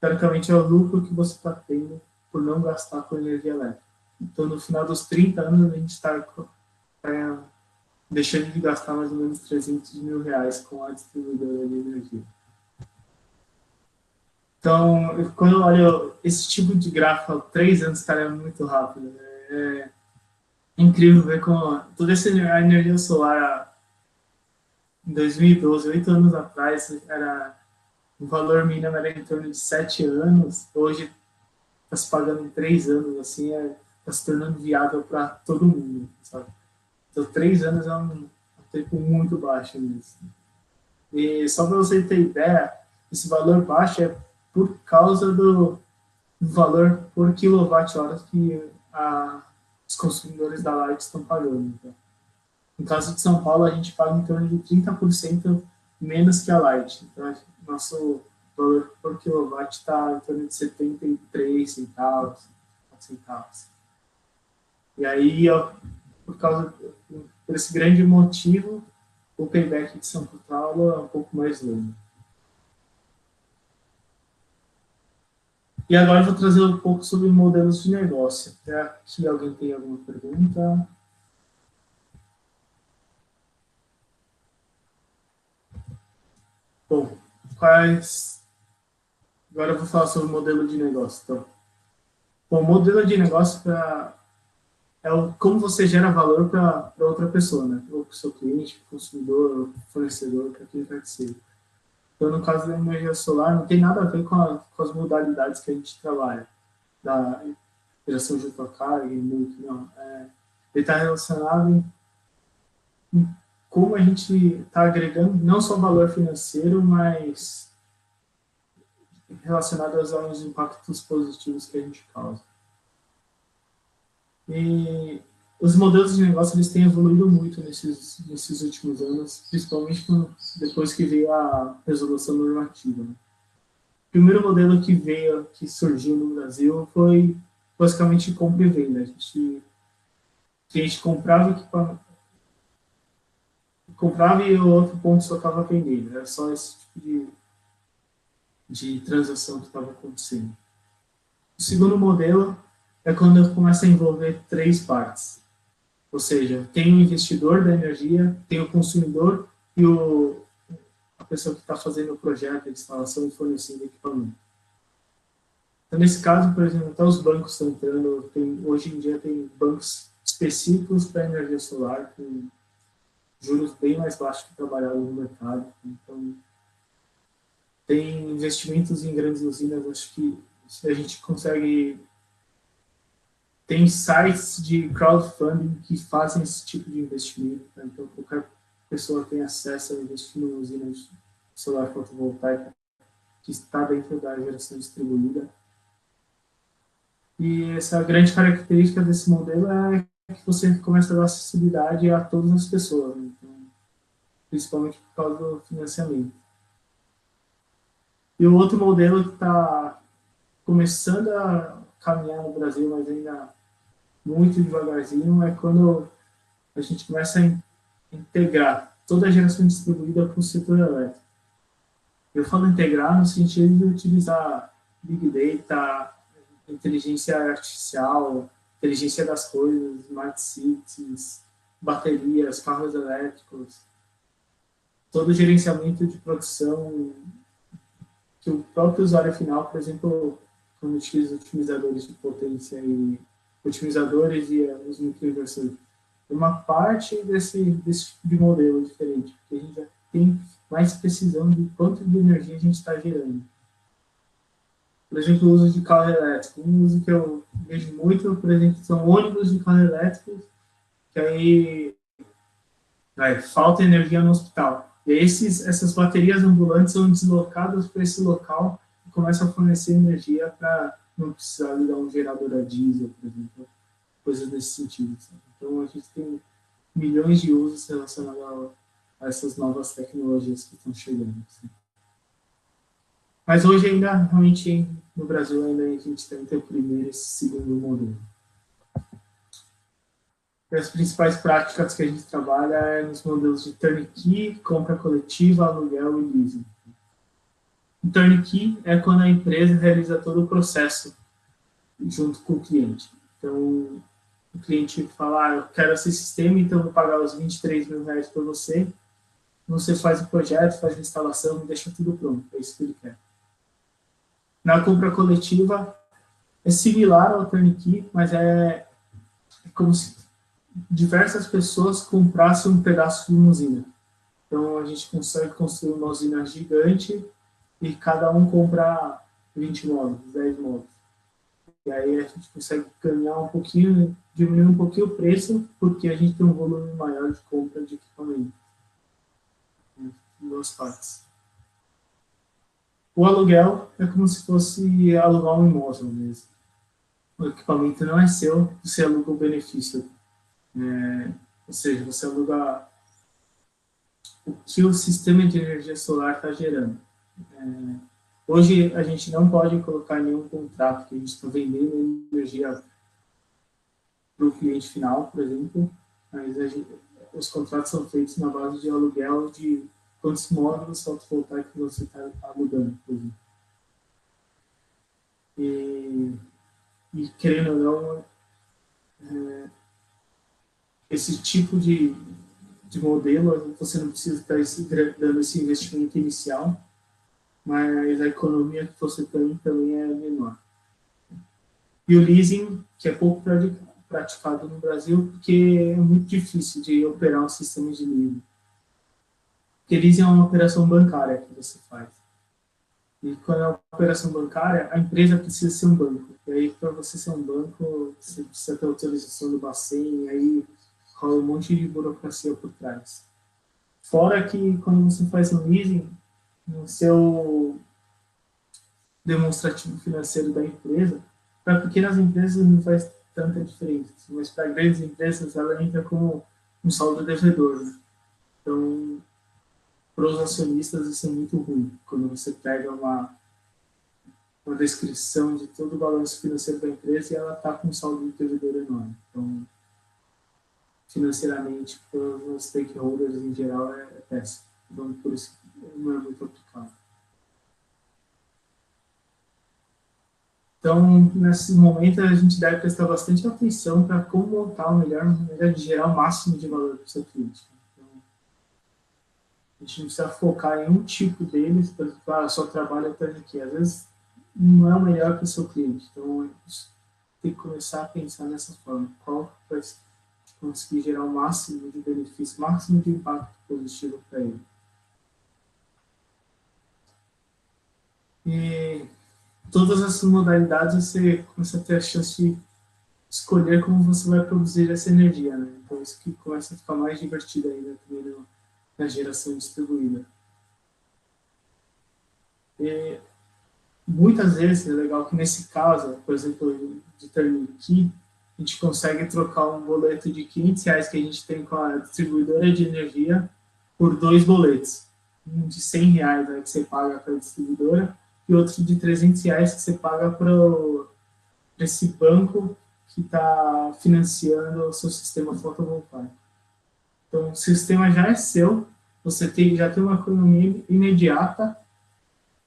teoricamente, é o lucro que você está tendo por não gastar com energia elétrica. Então, no final dos 30 anos, a gente está deixando de gastar mais ou menos 300 mil com a distribuidora de energia. Então, quando eu olho esse tipo de gráfico há 3 anos, cara, é muito rápido. É incrível ver como toda essa energia solar em 2012, 8 anos atrás, o valor mínimo era em torno de 7 anos, hoje está se pagando em 3 anos, assim, está se tornando viável para todo mundo, sabe? Então, 3 anos é um tempo muito baixo mesmo. E só para você ter ideia, esse valor baixo é por causa do valor por quilowatt-hora que os consumidores da Light estão pagando. Então, no caso de São Paulo, a gente paga em torno de 30% menos que a Light. Então, nosso valor por quilowatt está em torno de 73 centavos, 4 centavos. E aí, por esse grande motivo, o payback de São Paulo é um pouco mais longo. E agora eu vou trazer um pouco sobre modelos de negócio. Até aqui alguém tem alguma pergunta? Bom, Agora eu vou falar sobre o modelo de negócio. Então, bom, o modelo de negócio como você gera valor para outra pessoa, né? Ou para o seu cliente, consumidor, fornecedor, para quem quer que seja. Então, no caso da energia solar, não tem nada a ver com as modalidades que a gente trabalha, da geração de autocarga, muito, não. Ele está relacionado em como a gente está agregando não só valor financeiro, mas relacionado aos impactos positivos que a gente causa. E os modelos de negócio eles têm evoluído muito nesses últimos anos, principalmente depois que veio a resolução normativa. Né? O primeiro modelo que surgiu no Brasil foi basicamente compra e venda. A gente comprava e o outro ponto só estava vendendo. Era só esse tipo de transação que estava acontecendo. O segundo modelo é quando começa a envolver três partes. Ou seja, tem o investidor da energia, tem o consumidor e a pessoa que está fazendo o projeto, a instalação e fornecendo equipamento. Então, nesse caso, por exemplo, até os bancos estão entrando, hoje em dia tem bancos específicos para energia solar, com juros bem mais baixos que trabalhavam no mercado. Então, tem investimentos em grandes usinas, acho que a gente consegue. Tem sites de crowdfunding que fazem esse tipo de investimento. Tá? Então, qualquer pessoa tem acesso a investir em usinas solar fotovoltaica que está dentro da geração distribuída. E essa grande característica desse modelo é que você começa a dar acessibilidade a todas as pessoas, né? Então, principalmente por causa do financiamento. E o outro modelo que está começando a caminhar no Brasil, mas ainda muito devagarzinho, é quando a gente começa a integrar toda a geração distribuída para o setor elétrico. Eu falo integrar no sentido de utilizar Big Data, inteligência artificial, inteligência das coisas, smart cities, baterias, carros elétricos, todo o gerenciamento de produção que o próprio usuário final, por exemplo, quando utiliza otimizadores de potência e otimizadores e os microinversores, é uma parte desse tipo de modelo diferente, porque a gente já tem mais precisão de quanto de energia a gente está gerando. Por exemplo, o uso de carro elétrico. Um uso que eu vejo muito, por exemplo, são ônibus de carro elétrico, que aí falta energia no hospital. E essas baterias ambulantes são deslocadas para esse local e começam a fornecer energia para não precisar ligar um gerador a diesel, por exemplo, coisas nesse sentido. Sabe? Então, a gente tem milhões de usos relacionados a essas novas tecnologias que estão chegando. Assim. Mas hoje ainda, realmente, no Brasil, ainda a gente tem que ter o primeiro e esse segundo modelo. E as principais práticas que a gente trabalha é nos modelos de turnkey, compra coletiva, aluguel e leasing. O turnkey é quando a empresa realiza todo o processo junto com o cliente. Então, o cliente fala, eu quero esse sistema, então eu vou pagar os R$ 23.000 para você. Você faz o projeto, faz a instalação e deixa tudo pronto. É isso que ele quer. Na compra coletiva, é similar ao turnkey, mas é como se diversas pessoas comprassem um pedaço de uma usina. Então, a gente consegue construir uma usina gigante e cada um comprar 20 módulos, 10 módulos. E aí a gente consegue ganhar um pouquinho, diminuir um pouquinho o preço, porque a gente tem um volume maior de compra de equipamento. Em duas partes. O aluguel é como se fosse alugar um imóvel mesmo. O equipamento não é seu, você aluga o benefício. Ou seja, você aluga o que o sistema de energia solar está gerando. Hoje, a gente não pode colocar nenhum contrato que a gente está vendendo energia para o cliente final, por exemplo, mas os contratos são feitos na base de aluguel de quantos módulos fotovoltaicos você está alugando, por exemplo. E querendo ou não, esse tipo de modelo, você não precisa estar dando esse investimento inicial, mas a economia que você tem também é menor. E o leasing, que é pouco praticado no Brasil, porque é muito difícil de operar um sistema de leasing. Porque leasing é uma operação bancária que você faz. E quando é uma operação bancária, a empresa precisa ser um banco. E aí, para você ser um banco, você precisa ter autorização do Bacen, e aí rola um monte de burocracia por trás. Fora que, quando você faz um leasing, no seu demonstrativo financeiro da empresa, para pequenas empresas não faz tanta diferença, mas para grandes empresas ela entra como um saldo devedor. Né? Então, para os acionistas isso é muito ruim, quando você pega uma descrição de todo o balanço financeiro da empresa e ela está com um saldo de devedor enorme. Então, financeiramente, para os stakeholders em geral, é péssimo. Então, por isso não é muito aplicado. Então, nesse momento, a gente deve prestar bastante atenção para como montar a melhor maneira de gerar o máximo de valor para o seu cliente. Então, a gente não precisa focar em um tipo deles, por exemplo, só trabalho até aqui. Às vezes, não é o melhor para o seu cliente. Então, a gente tem que começar a pensar nessa forma. Qual vai conseguir gerar o máximo de benefício, o máximo de impacto positivo para ele. E todas essas modalidades você começa a ter a chance de escolher como você vai produzir essa energia, né? Então isso que começa a ficar mais divertido ainda também na geração distribuída. E muitas vezes é legal que nesse caso, por exemplo, de Termiki, a gente consegue trocar um boleto de R$500 que a gente tem com a distribuidora de energia por 2 boletos. Um de R$100, né, que você paga para a distribuidora e outro de R$300 que você paga para esse banco que está financiando o seu sistema fotovoltaico. Então, o sistema já é seu, você já tem uma economia imediata,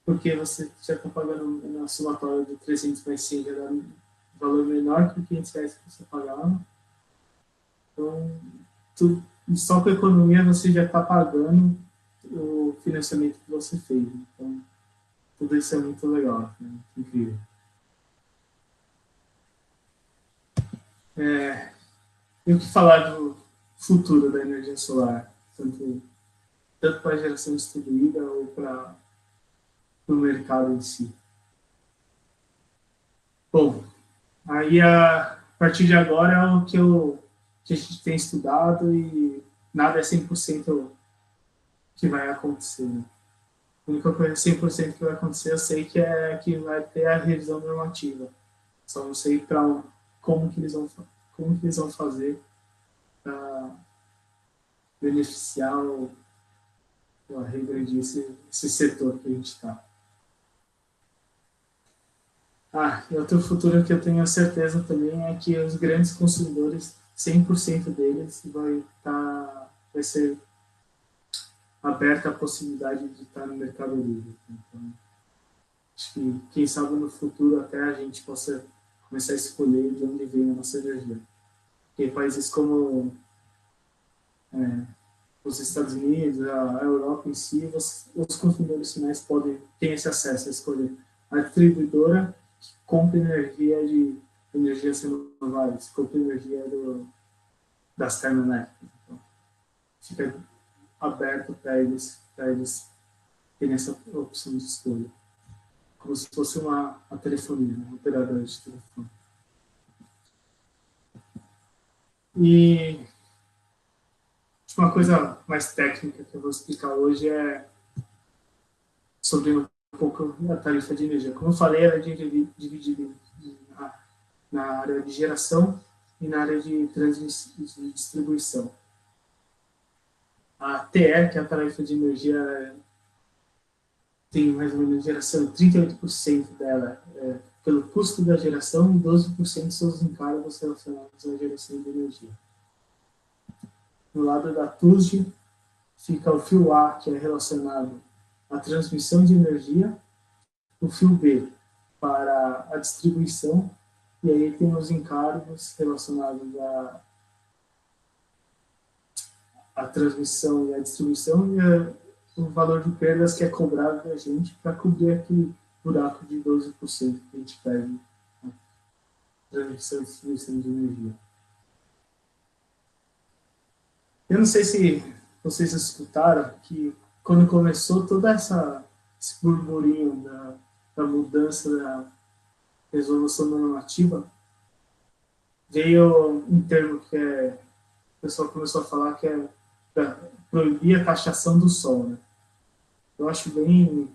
porque você já está pagando na somatória de 300 mais 100, já dá um valor menor que os R$500 que você pagava. Então, só com a economia você já está pagando o financiamento que você fez. Então, tudo isso é muito legal, né? Incrível. E o que falar do futuro da energia solar, tanto para a geração distribuída ou para o mercado em si. Bom, aí a partir de agora é o que a gente tem estudado e nada é 100% que vai acontecer. Né? A única coisa 100% que vai acontecer, eu sei que vai ter a revisão normativa. Só não sei como que eles vão fazer para beneficiar ou regredir esse setor que a gente está. E outro futuro que eu tenho certeza também é que os grandes consumidores, 100% deles vai ser aberta a possibilidade de estar no mercado livre. Então, acho que, quem sabe, no futuro até a gente possa começar a escolher de onde vem a nossa energia. Porque países como os Estados Unidos, a Europa em si, os consumidores finais ter esse acesso a escolher a distribuidora que compra energia de energias renováveis, compra energia das termoelétricas. Então, fica aberto para eles terem essa opção de escolha. Como se fosse uma telefonia, uma operadora de telefone. E uma coisa mais técnica que eu vou explicar hoje é sobre um pouco a tarifa de energia. Como eu falei, ela é dividida na área de geração e na área de distribuição. A TE, que é a tarifa de energia, tem mais ou menos geração, 38% dela pelo custo da geração e 12% são os encargos relacionados à geração de energia. No lado da TUSD, fica o fio A, que é relacionado à transmissão de energia, o fio B para a distribuição, e aí tem os encargos relacionados à transmissão e à distribuição, o valor de perdas que é cobrado da gente para cobrir aquele buraco de 12% que a gente perde na transmissão e distribuição de energia. Eu não sei se vocês escutaram que quando começou toda esse burburinho da mudança da resolução normativa, veio um termo que o pessoal começou a falar que é para proibir a taxação do sol, né? Eu acho bem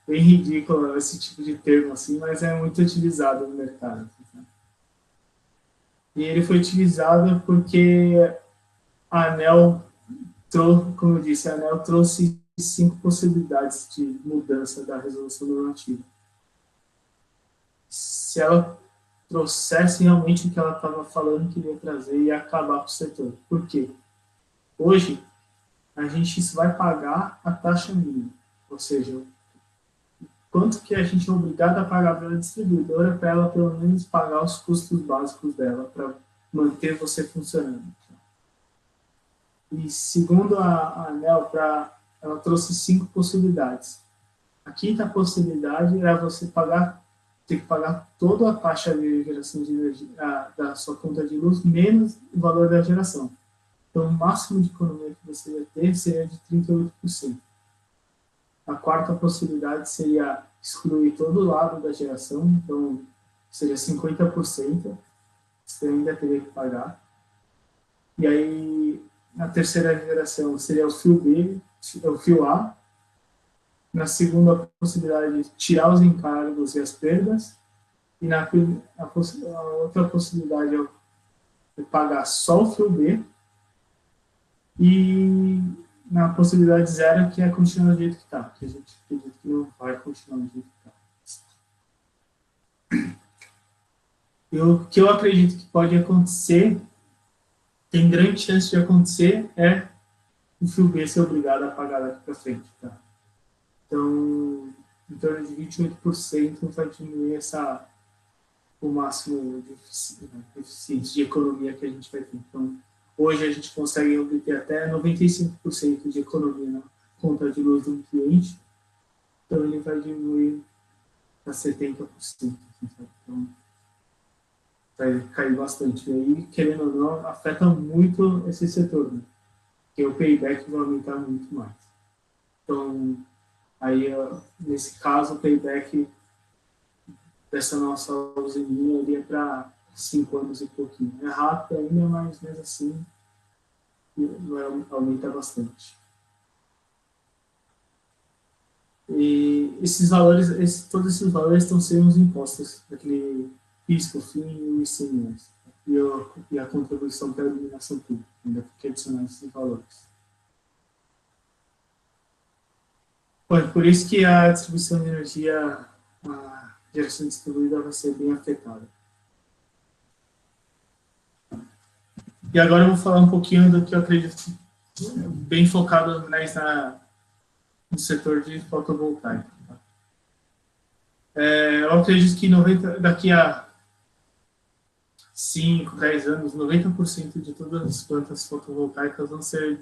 ridículo esse tipo de termo, assim, mas é muito utilizado no mercado. Assim. E ele foi utilizado porque a ANEEL, como eu disse, a ANEEL trouxe 5 possibilidades de mudança da resolução normativa. Se ela trouxesse realmente o que ela estava falando que ia trazer e acabar com o setor. Por quê? Hoje, a gente vai pagar a taxa mínima, ou seja, quanto que a gente é obrigado a pagar pela distribuidora para ela, pelo menos, pagar os custos básicos dela, para manter você funcionando. E, segundo a ANEEL, ela trouxe 5 possibilidades. A quinta possibilidade era você ter que pagar toda a taxa de geração de energia da sua conta de luz, menos o valor da geração. Então, o máximo de economia que você ia ter seria de 38%. A quarta possibilidade seria excluir todo o lado da geração, então seria 50%, você ainda teria que pagar. E aí, na terceira geração, seria o fio B, o fio A. Na segunda possibilidade, tirar os encargos e as perdas. E a outra possibilidade é pagar só o fio B. E na possibilidade zero, que é continuar do jeito que está, que a gente acredita que não vai continuar do jeito que está. O que eu acredito que pode acontecer, tem grande chance de acontecer, é o fio B ser obrigado a pagar daqui para frente. Tá? Então, em torno de 28% vai diminuir o máximo de eficiência de economia que a gente vai ter. Então, hoje a gente consegue obter até 95% de economia na conta de luz do cliente, então ele vai diminuir para 70%. Então, vai cair bastante. E aí, querendo ou não, afeta muito esse setor, né? Porque o payback vai aumentar muito mais. Então, aí, nesse caso, o payback dessa nossa usininha iria para 5 anos e pouquinho. É rápido ainda, mas mesmo assim, aumenta bastante. E esses valores, todos esses valores estão sendo os impostos, aquele PIS, COFINS e o ICMS, e a contribuição pela iluminação pública, ainda tem que adicionar esses valores. Bom, por isso que a distribuição de energia, a geração distribuída vai ser bem afetada. E agora eu vou falar um pouquinho do que eu acredito, bem focado no setor de fotovoltaico. Tá? Eu acredito que daqui a 5, 10 anos, 90% de todas as plantas fotovoltaicas vão ser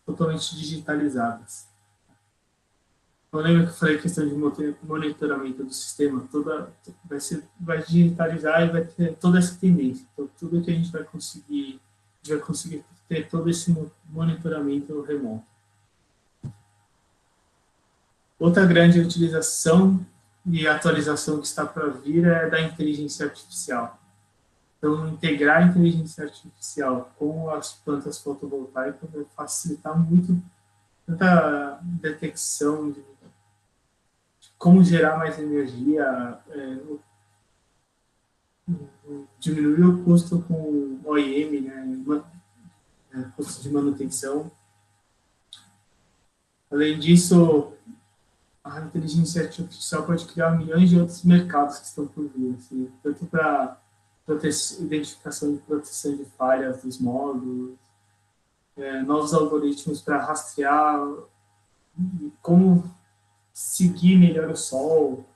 totalmente digitalizadas. Eu lembro que eu falei a questão de monitoramento do sistema, vai digitalizar e vai ter toda essa tendência. Então, tudo que a gente vai conseguir ter todo esse monitoramento remoto. Outra grande utilização e atualização que está para vir é da inteligência artificial. Então, integrar a inteligência artificial com as plantas fotovoltaicas vai facilitar muito tanta detecção de como gerar mais energia, diminuir o custo com OIM, né, custo de manutenção. Além disso, a inteligência artificial pode criar milhões de outros mercados que estão por vir, assim, tanto para identificação e proteção de falhas dos módulos, novos algoritmos para rastrear como seguir melhor o sol,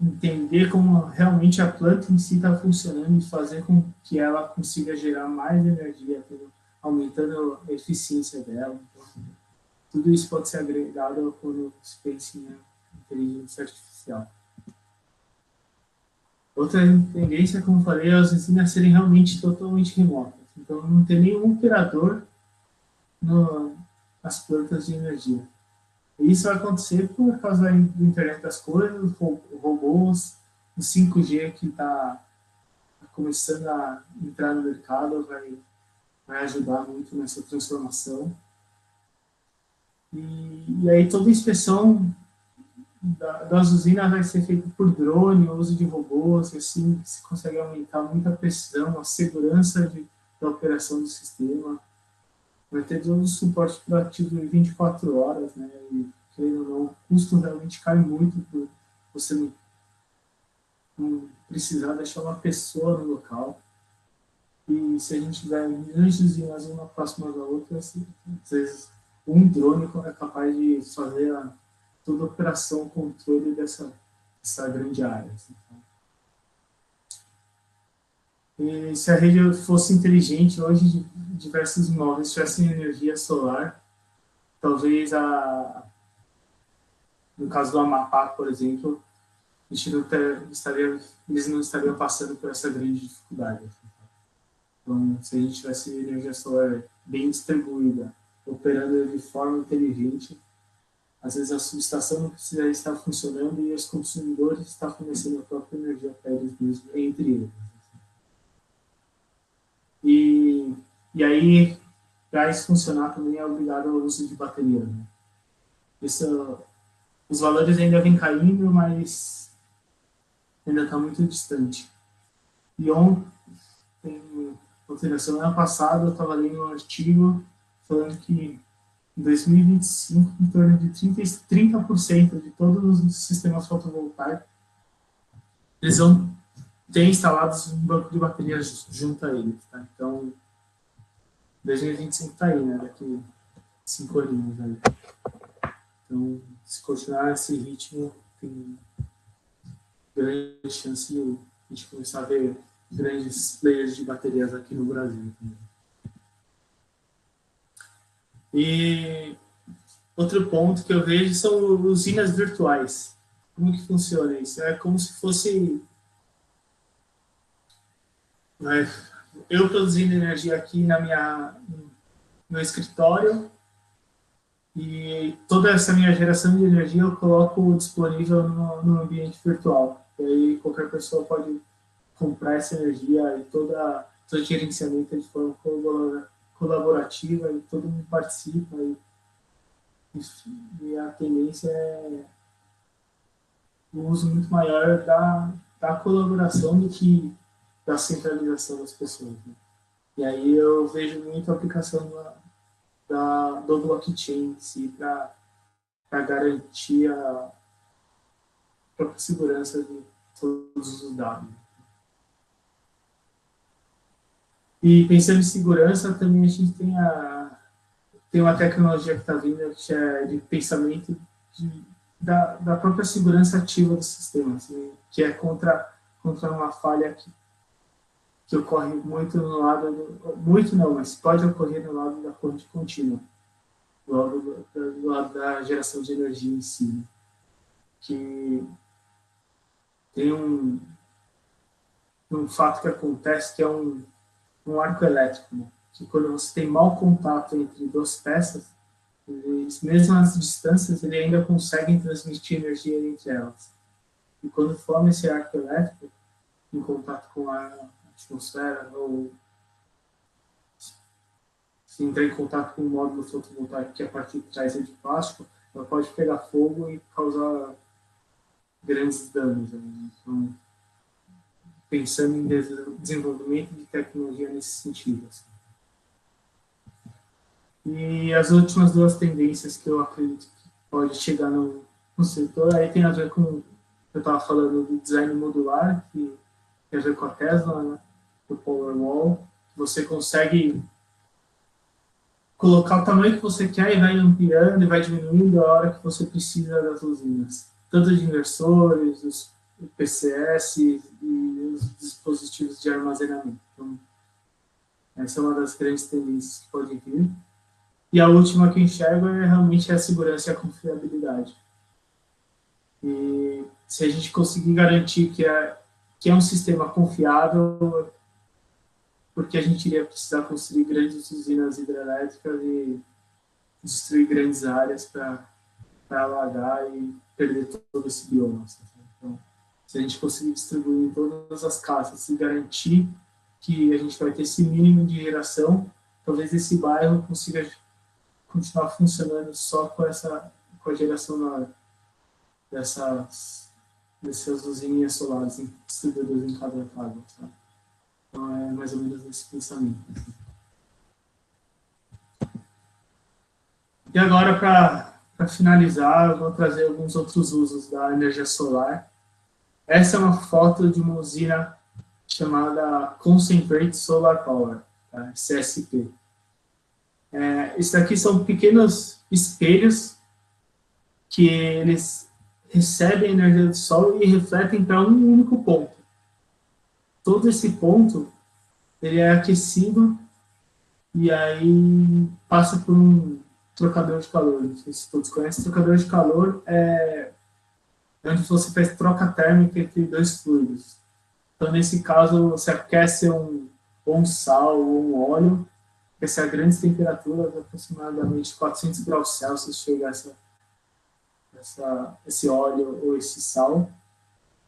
entender como realmente a planta em si está funcionando e fazer com que ela consiga gerar mais energia, aumentando a eficiência dela. Então, tudo isso pode ser agregado quando se pensa em inteligência artificial. Outra tendência, como falei, é as usinas serem realmente totalmente remotas. Então, não ter nenhum operador nas plantas de energia. E isso vai acontecer por causa da internet das coisas, robôs, o 5G que está começando a entrar no mercado vai ajudar muito nessa transformação. E aí toda a inspeção das usinas vai ser feita por drone, uso de robôs, e assim se consegue aumentar muito a precisão, a segurança da operação do sistema. Vai ter todo o suporte proativo em 24 horas, né? E, querendo ou não, o custo realmente cai muito por você não precisar deixar uma pessoa no local. E se a gente tiver milhões de usinas uma próxima da outra, assim, às vezes um drone é capaz de fazer toda a operação, controle dessa grande área. Assim. E se a rede fosse inteligente, hoje diversos imóveis tivessem energia solar, talvez no caso do Amapá, por exemplo, a gente eles não estariam passando por essa grande dificuldade. Assim. Então, se a gente tivesse energia solar bem distribuída, operando de forma inteligente, às vezes a subestação não precisaria estar funcionando e os consumidores estão fornecendo a própria energia para eles mesmos, entre eles. E aí, para isso funcionar, também é obrigado ao uso de bateria. Né? Os valores ainda vêm caindo, mas ainda está muito distante. E na semana passada, eu estava lendo um artigo falando que em 2025, em torno de 30% de todos os sistemas fotovoltaicos eles vão ter instalados um banco de baterias junto a eles. Tá? Então, 2025 está aí, né? Daqui 5 aninhos. Né? Então, se continuar esse ritmo, tem grande chance de a gente começar a ver grandes players de baterias aqui no Brasil. Também. E outro ponto que eu vejo são usinas virtuais. Como que funciona isso? É como se fosse... Né, eu produzindo energia aqui no meu escritório e toda essa minha geração de energia eu coloco disponível no ambiente virtual. E aí qualquer pessoa pode comprar essa energia e todo gerenciamento de forma colaborativa e todo mundo participa. E a tendência é o uso muito maior da colaboração do que da centralização das pessoas. Né? E aí eu vejo muito a aplicação do blockchain em si para garantir a própria segurança de todos os dados. E pensando em segurança, também a gente tem uma tecnologia que está vindo que é de pensamento da própria segurança ativa do sistema, assim, que é contra uma falha que ocorre muito no lado, muito não, mas pode ocorrer no lado da corrente contínua, do lado da geração de energia em si, né? Que tem um fato que acontece que é um arco elétrico, né? Que quando você tem mau contato entre duas peças, mesmo às distâncias, ele ainda conseguem transmitir energia entre elas. E quando forma esse arco elétrico, em contato com a atmosfera, ou se entrar em contato com o módulo fotovoltaico, que a parte de trás é de plástico, ela pode pegar fogo e causar grandes danos. Né? Então, pensando em desenvolvimento de tecnologia nesse sentido. Assim. E as últimas duas tendências que eu acredito que pode chegar no setor, aí tem a ver com, eu estava falando do design modular, que tem a ver com a Tesla, né, do Powerwall. Você consegue colocar o tamanho que você quer e vai ampliando e vai diminuindo a hora que você precisa das usinas. Tanto de inversores, o PCS e os dispositivos de armazenamento. Então, essa é uma das grandes tendências que pode vir. E a última que enxergo é realmente a segurança e a confiabilidade. E se a gente conseguir garantir que é um sistema confiável, porque a gente iria precisar construir grandes usinas hidrelétricas e destruir grandes áreas para alagar e perder todo esse bioma. Então, se a gente conseguir distribuir em todas as casas e garantir que a gente vai ter esse mínimo de geração, talvez esse bairro consiga continuar funcionando só com a geração dessas usinas solares distribuídas em cada casa. Tá? Então, é mais ou menos esse pensamento. E agora, para finalizar, eu vou trazer alguns outros usos da energia solar. Essa é uma foto de uma usina chamada Concentrated Solar Power, tá? CSP. Isso daqui são pequenos espelhos que eles recebem a energia do sol e refletem para um único ponto. Todo esse ponto ele é aquecido e aí passa por um trocador de calor. Não sei se todos conhecem. Trocador de calor é onde você faz troca térmica entre dois fluidos. Então, nesse caso, você aquece um sal ou um óleo, aquece a grandes temperaturas, aproximadamente 400 graus Celsius, chega esse óleo ou esse sal.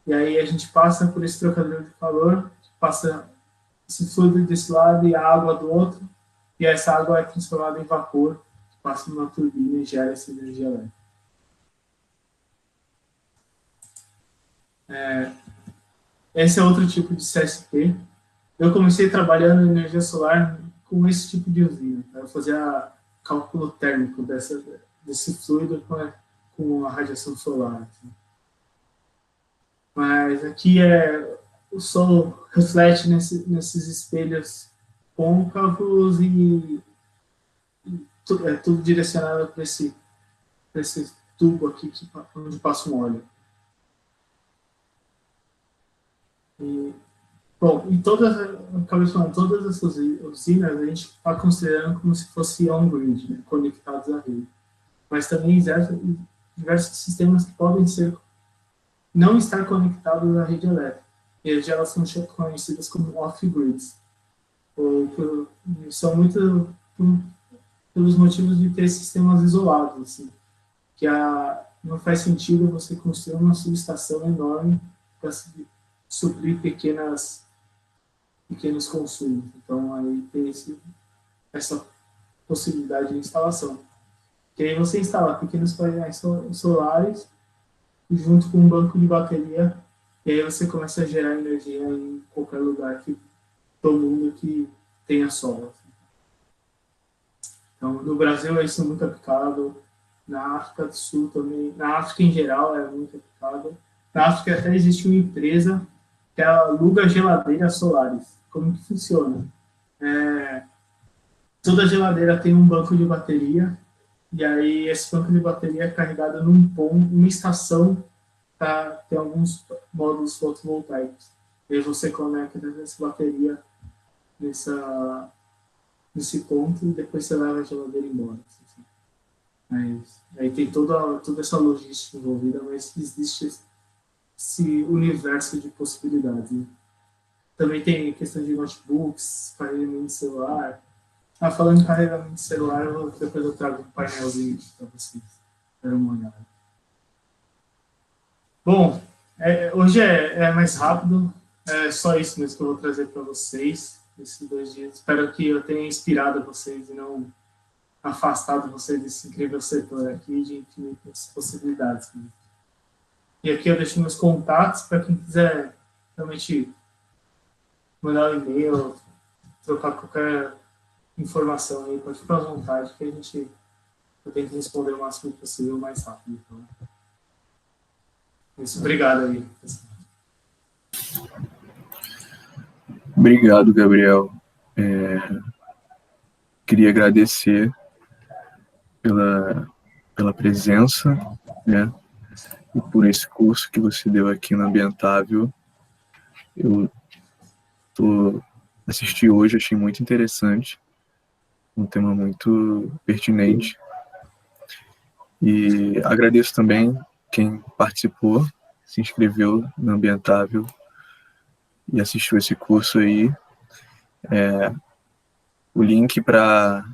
E aí a gente passa por esse trocador de calor, passa esse fluido desse lado e a água do outro, e essa água é transformada em vapor, que passa numa turbina e gera essa energia elétrica. Esse é outro tipo de CSP. Eu comecei trabalhando em energia solar com esse tipo de usina. Tá? Eu fazia cálculo térmico desse fluido com a radiação solar. Assim. Mas aqui o sol reflete nesses espelhos côncavos e é tudo direcionado para esse tubo aqui onde passa um óleo. E todas essas usinas a gente está considerando como se fosse on-grid, né, conectados à rede. Mas também existem diversos sistemas que podem não estar conectados à rede elétrica. E elas são conhecidas como off-grids. São muito pelos motivos de ter sistemas isolados, assim, que não faz sentido você construir uma subestação enorme para suprir pequenos consumos. Então, aí tem essa possibilidade de instalação. Que aí você instala pequenos painéis solares junto com um banco de bateria, e aí você começa a gerar energia em qualquer lugar do mundo que tenha sol. Então, no Brasil, isso é muito aplicado, na África do Sul também, na África em geral é muito aplicado. Na África até existe uma empresa que aluga geladeiras solares. Como que funciona? Toda geladeira tem um banco de bateria, e aí esse banco de bateria é carregado numa estação para ter alguns módulos fotovoltaicos. E aí você conecta essa bateria nesse ponto e depois você leva a geladeira embora. Assim. Mas aí tem toda essa logística envolvida, mas existe esse universo de possibilidades. Né? Também tem questão de notebooks, carregamento de celular. Falando em carregamento de celular, depois eu trago um painelzinho para vocês darem uma olhada. Bom, hoje é mais rápido, é só isso mesmo que eu vou trazer para vocês nesses 2 dias. Espero que eu tenha inspirado vocês e não afastado vocês desse incrível setor aqui de infinitas possibilidades. Né? E aqui eu deixo meus contatos para quem quiser realmente mandar um e-mail, trocar qualquer informação aí, pode ficar à vontade, que eu tento responder o máximo possível, mais rápido. Então. Isso, obrigado aí. Obrigado, Gabriel. Queria agradecer pela presença, né? e por esse curso que você deu aqui no Ambientável. Eu assisti hoje, achei muito interessante, um tema muito pertinente. E agradeço também quem participou, se inscreveu no Ambientável e assistiu esse curso aí. O link para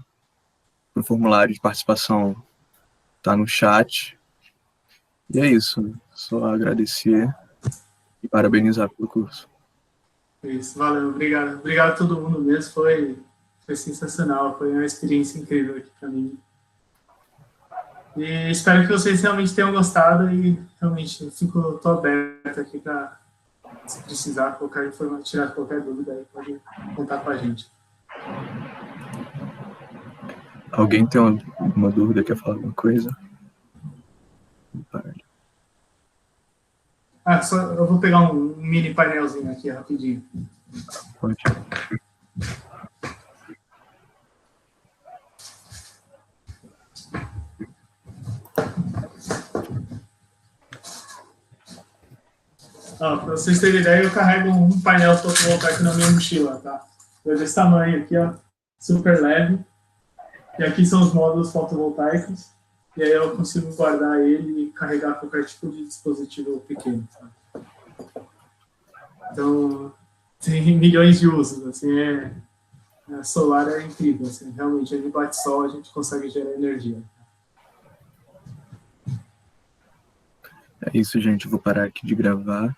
o formulário de participação está no chat. E é isso, só agradecer e parabenizar pelo curso. Isso, valeu, obrigado. Obrigado a todo mundo mesmo, foi sensacional, foi uma experiência incrível aqui para mim. E espero que vocês realmente tenham gostado e realmente tô aberto aqui para, se precisar, tirar qualquer dúvida aí, pode contar com a gente. Alguém tem alguma dúvida, quer falar alguma coisa? Eu vou pegar um mini painelzinho aqui rapidinho. Pode. Para vocês terem ideia, eu carrego um painel fotovoltaico na minha mochila, tá? É desse tamanho aqui, ó, super leve. E aqui são os módulos fotovoltaicos. E aí eu consigo guardar ele e carregar qualquer tipo de dispositivo pequeno, tá? Então, tem milhões de usos, assim, solar é incrível, assim, realmente, ele bate sol, a gente consegue gerar energia. É isso, gente, eu vou parar aqui de gravar.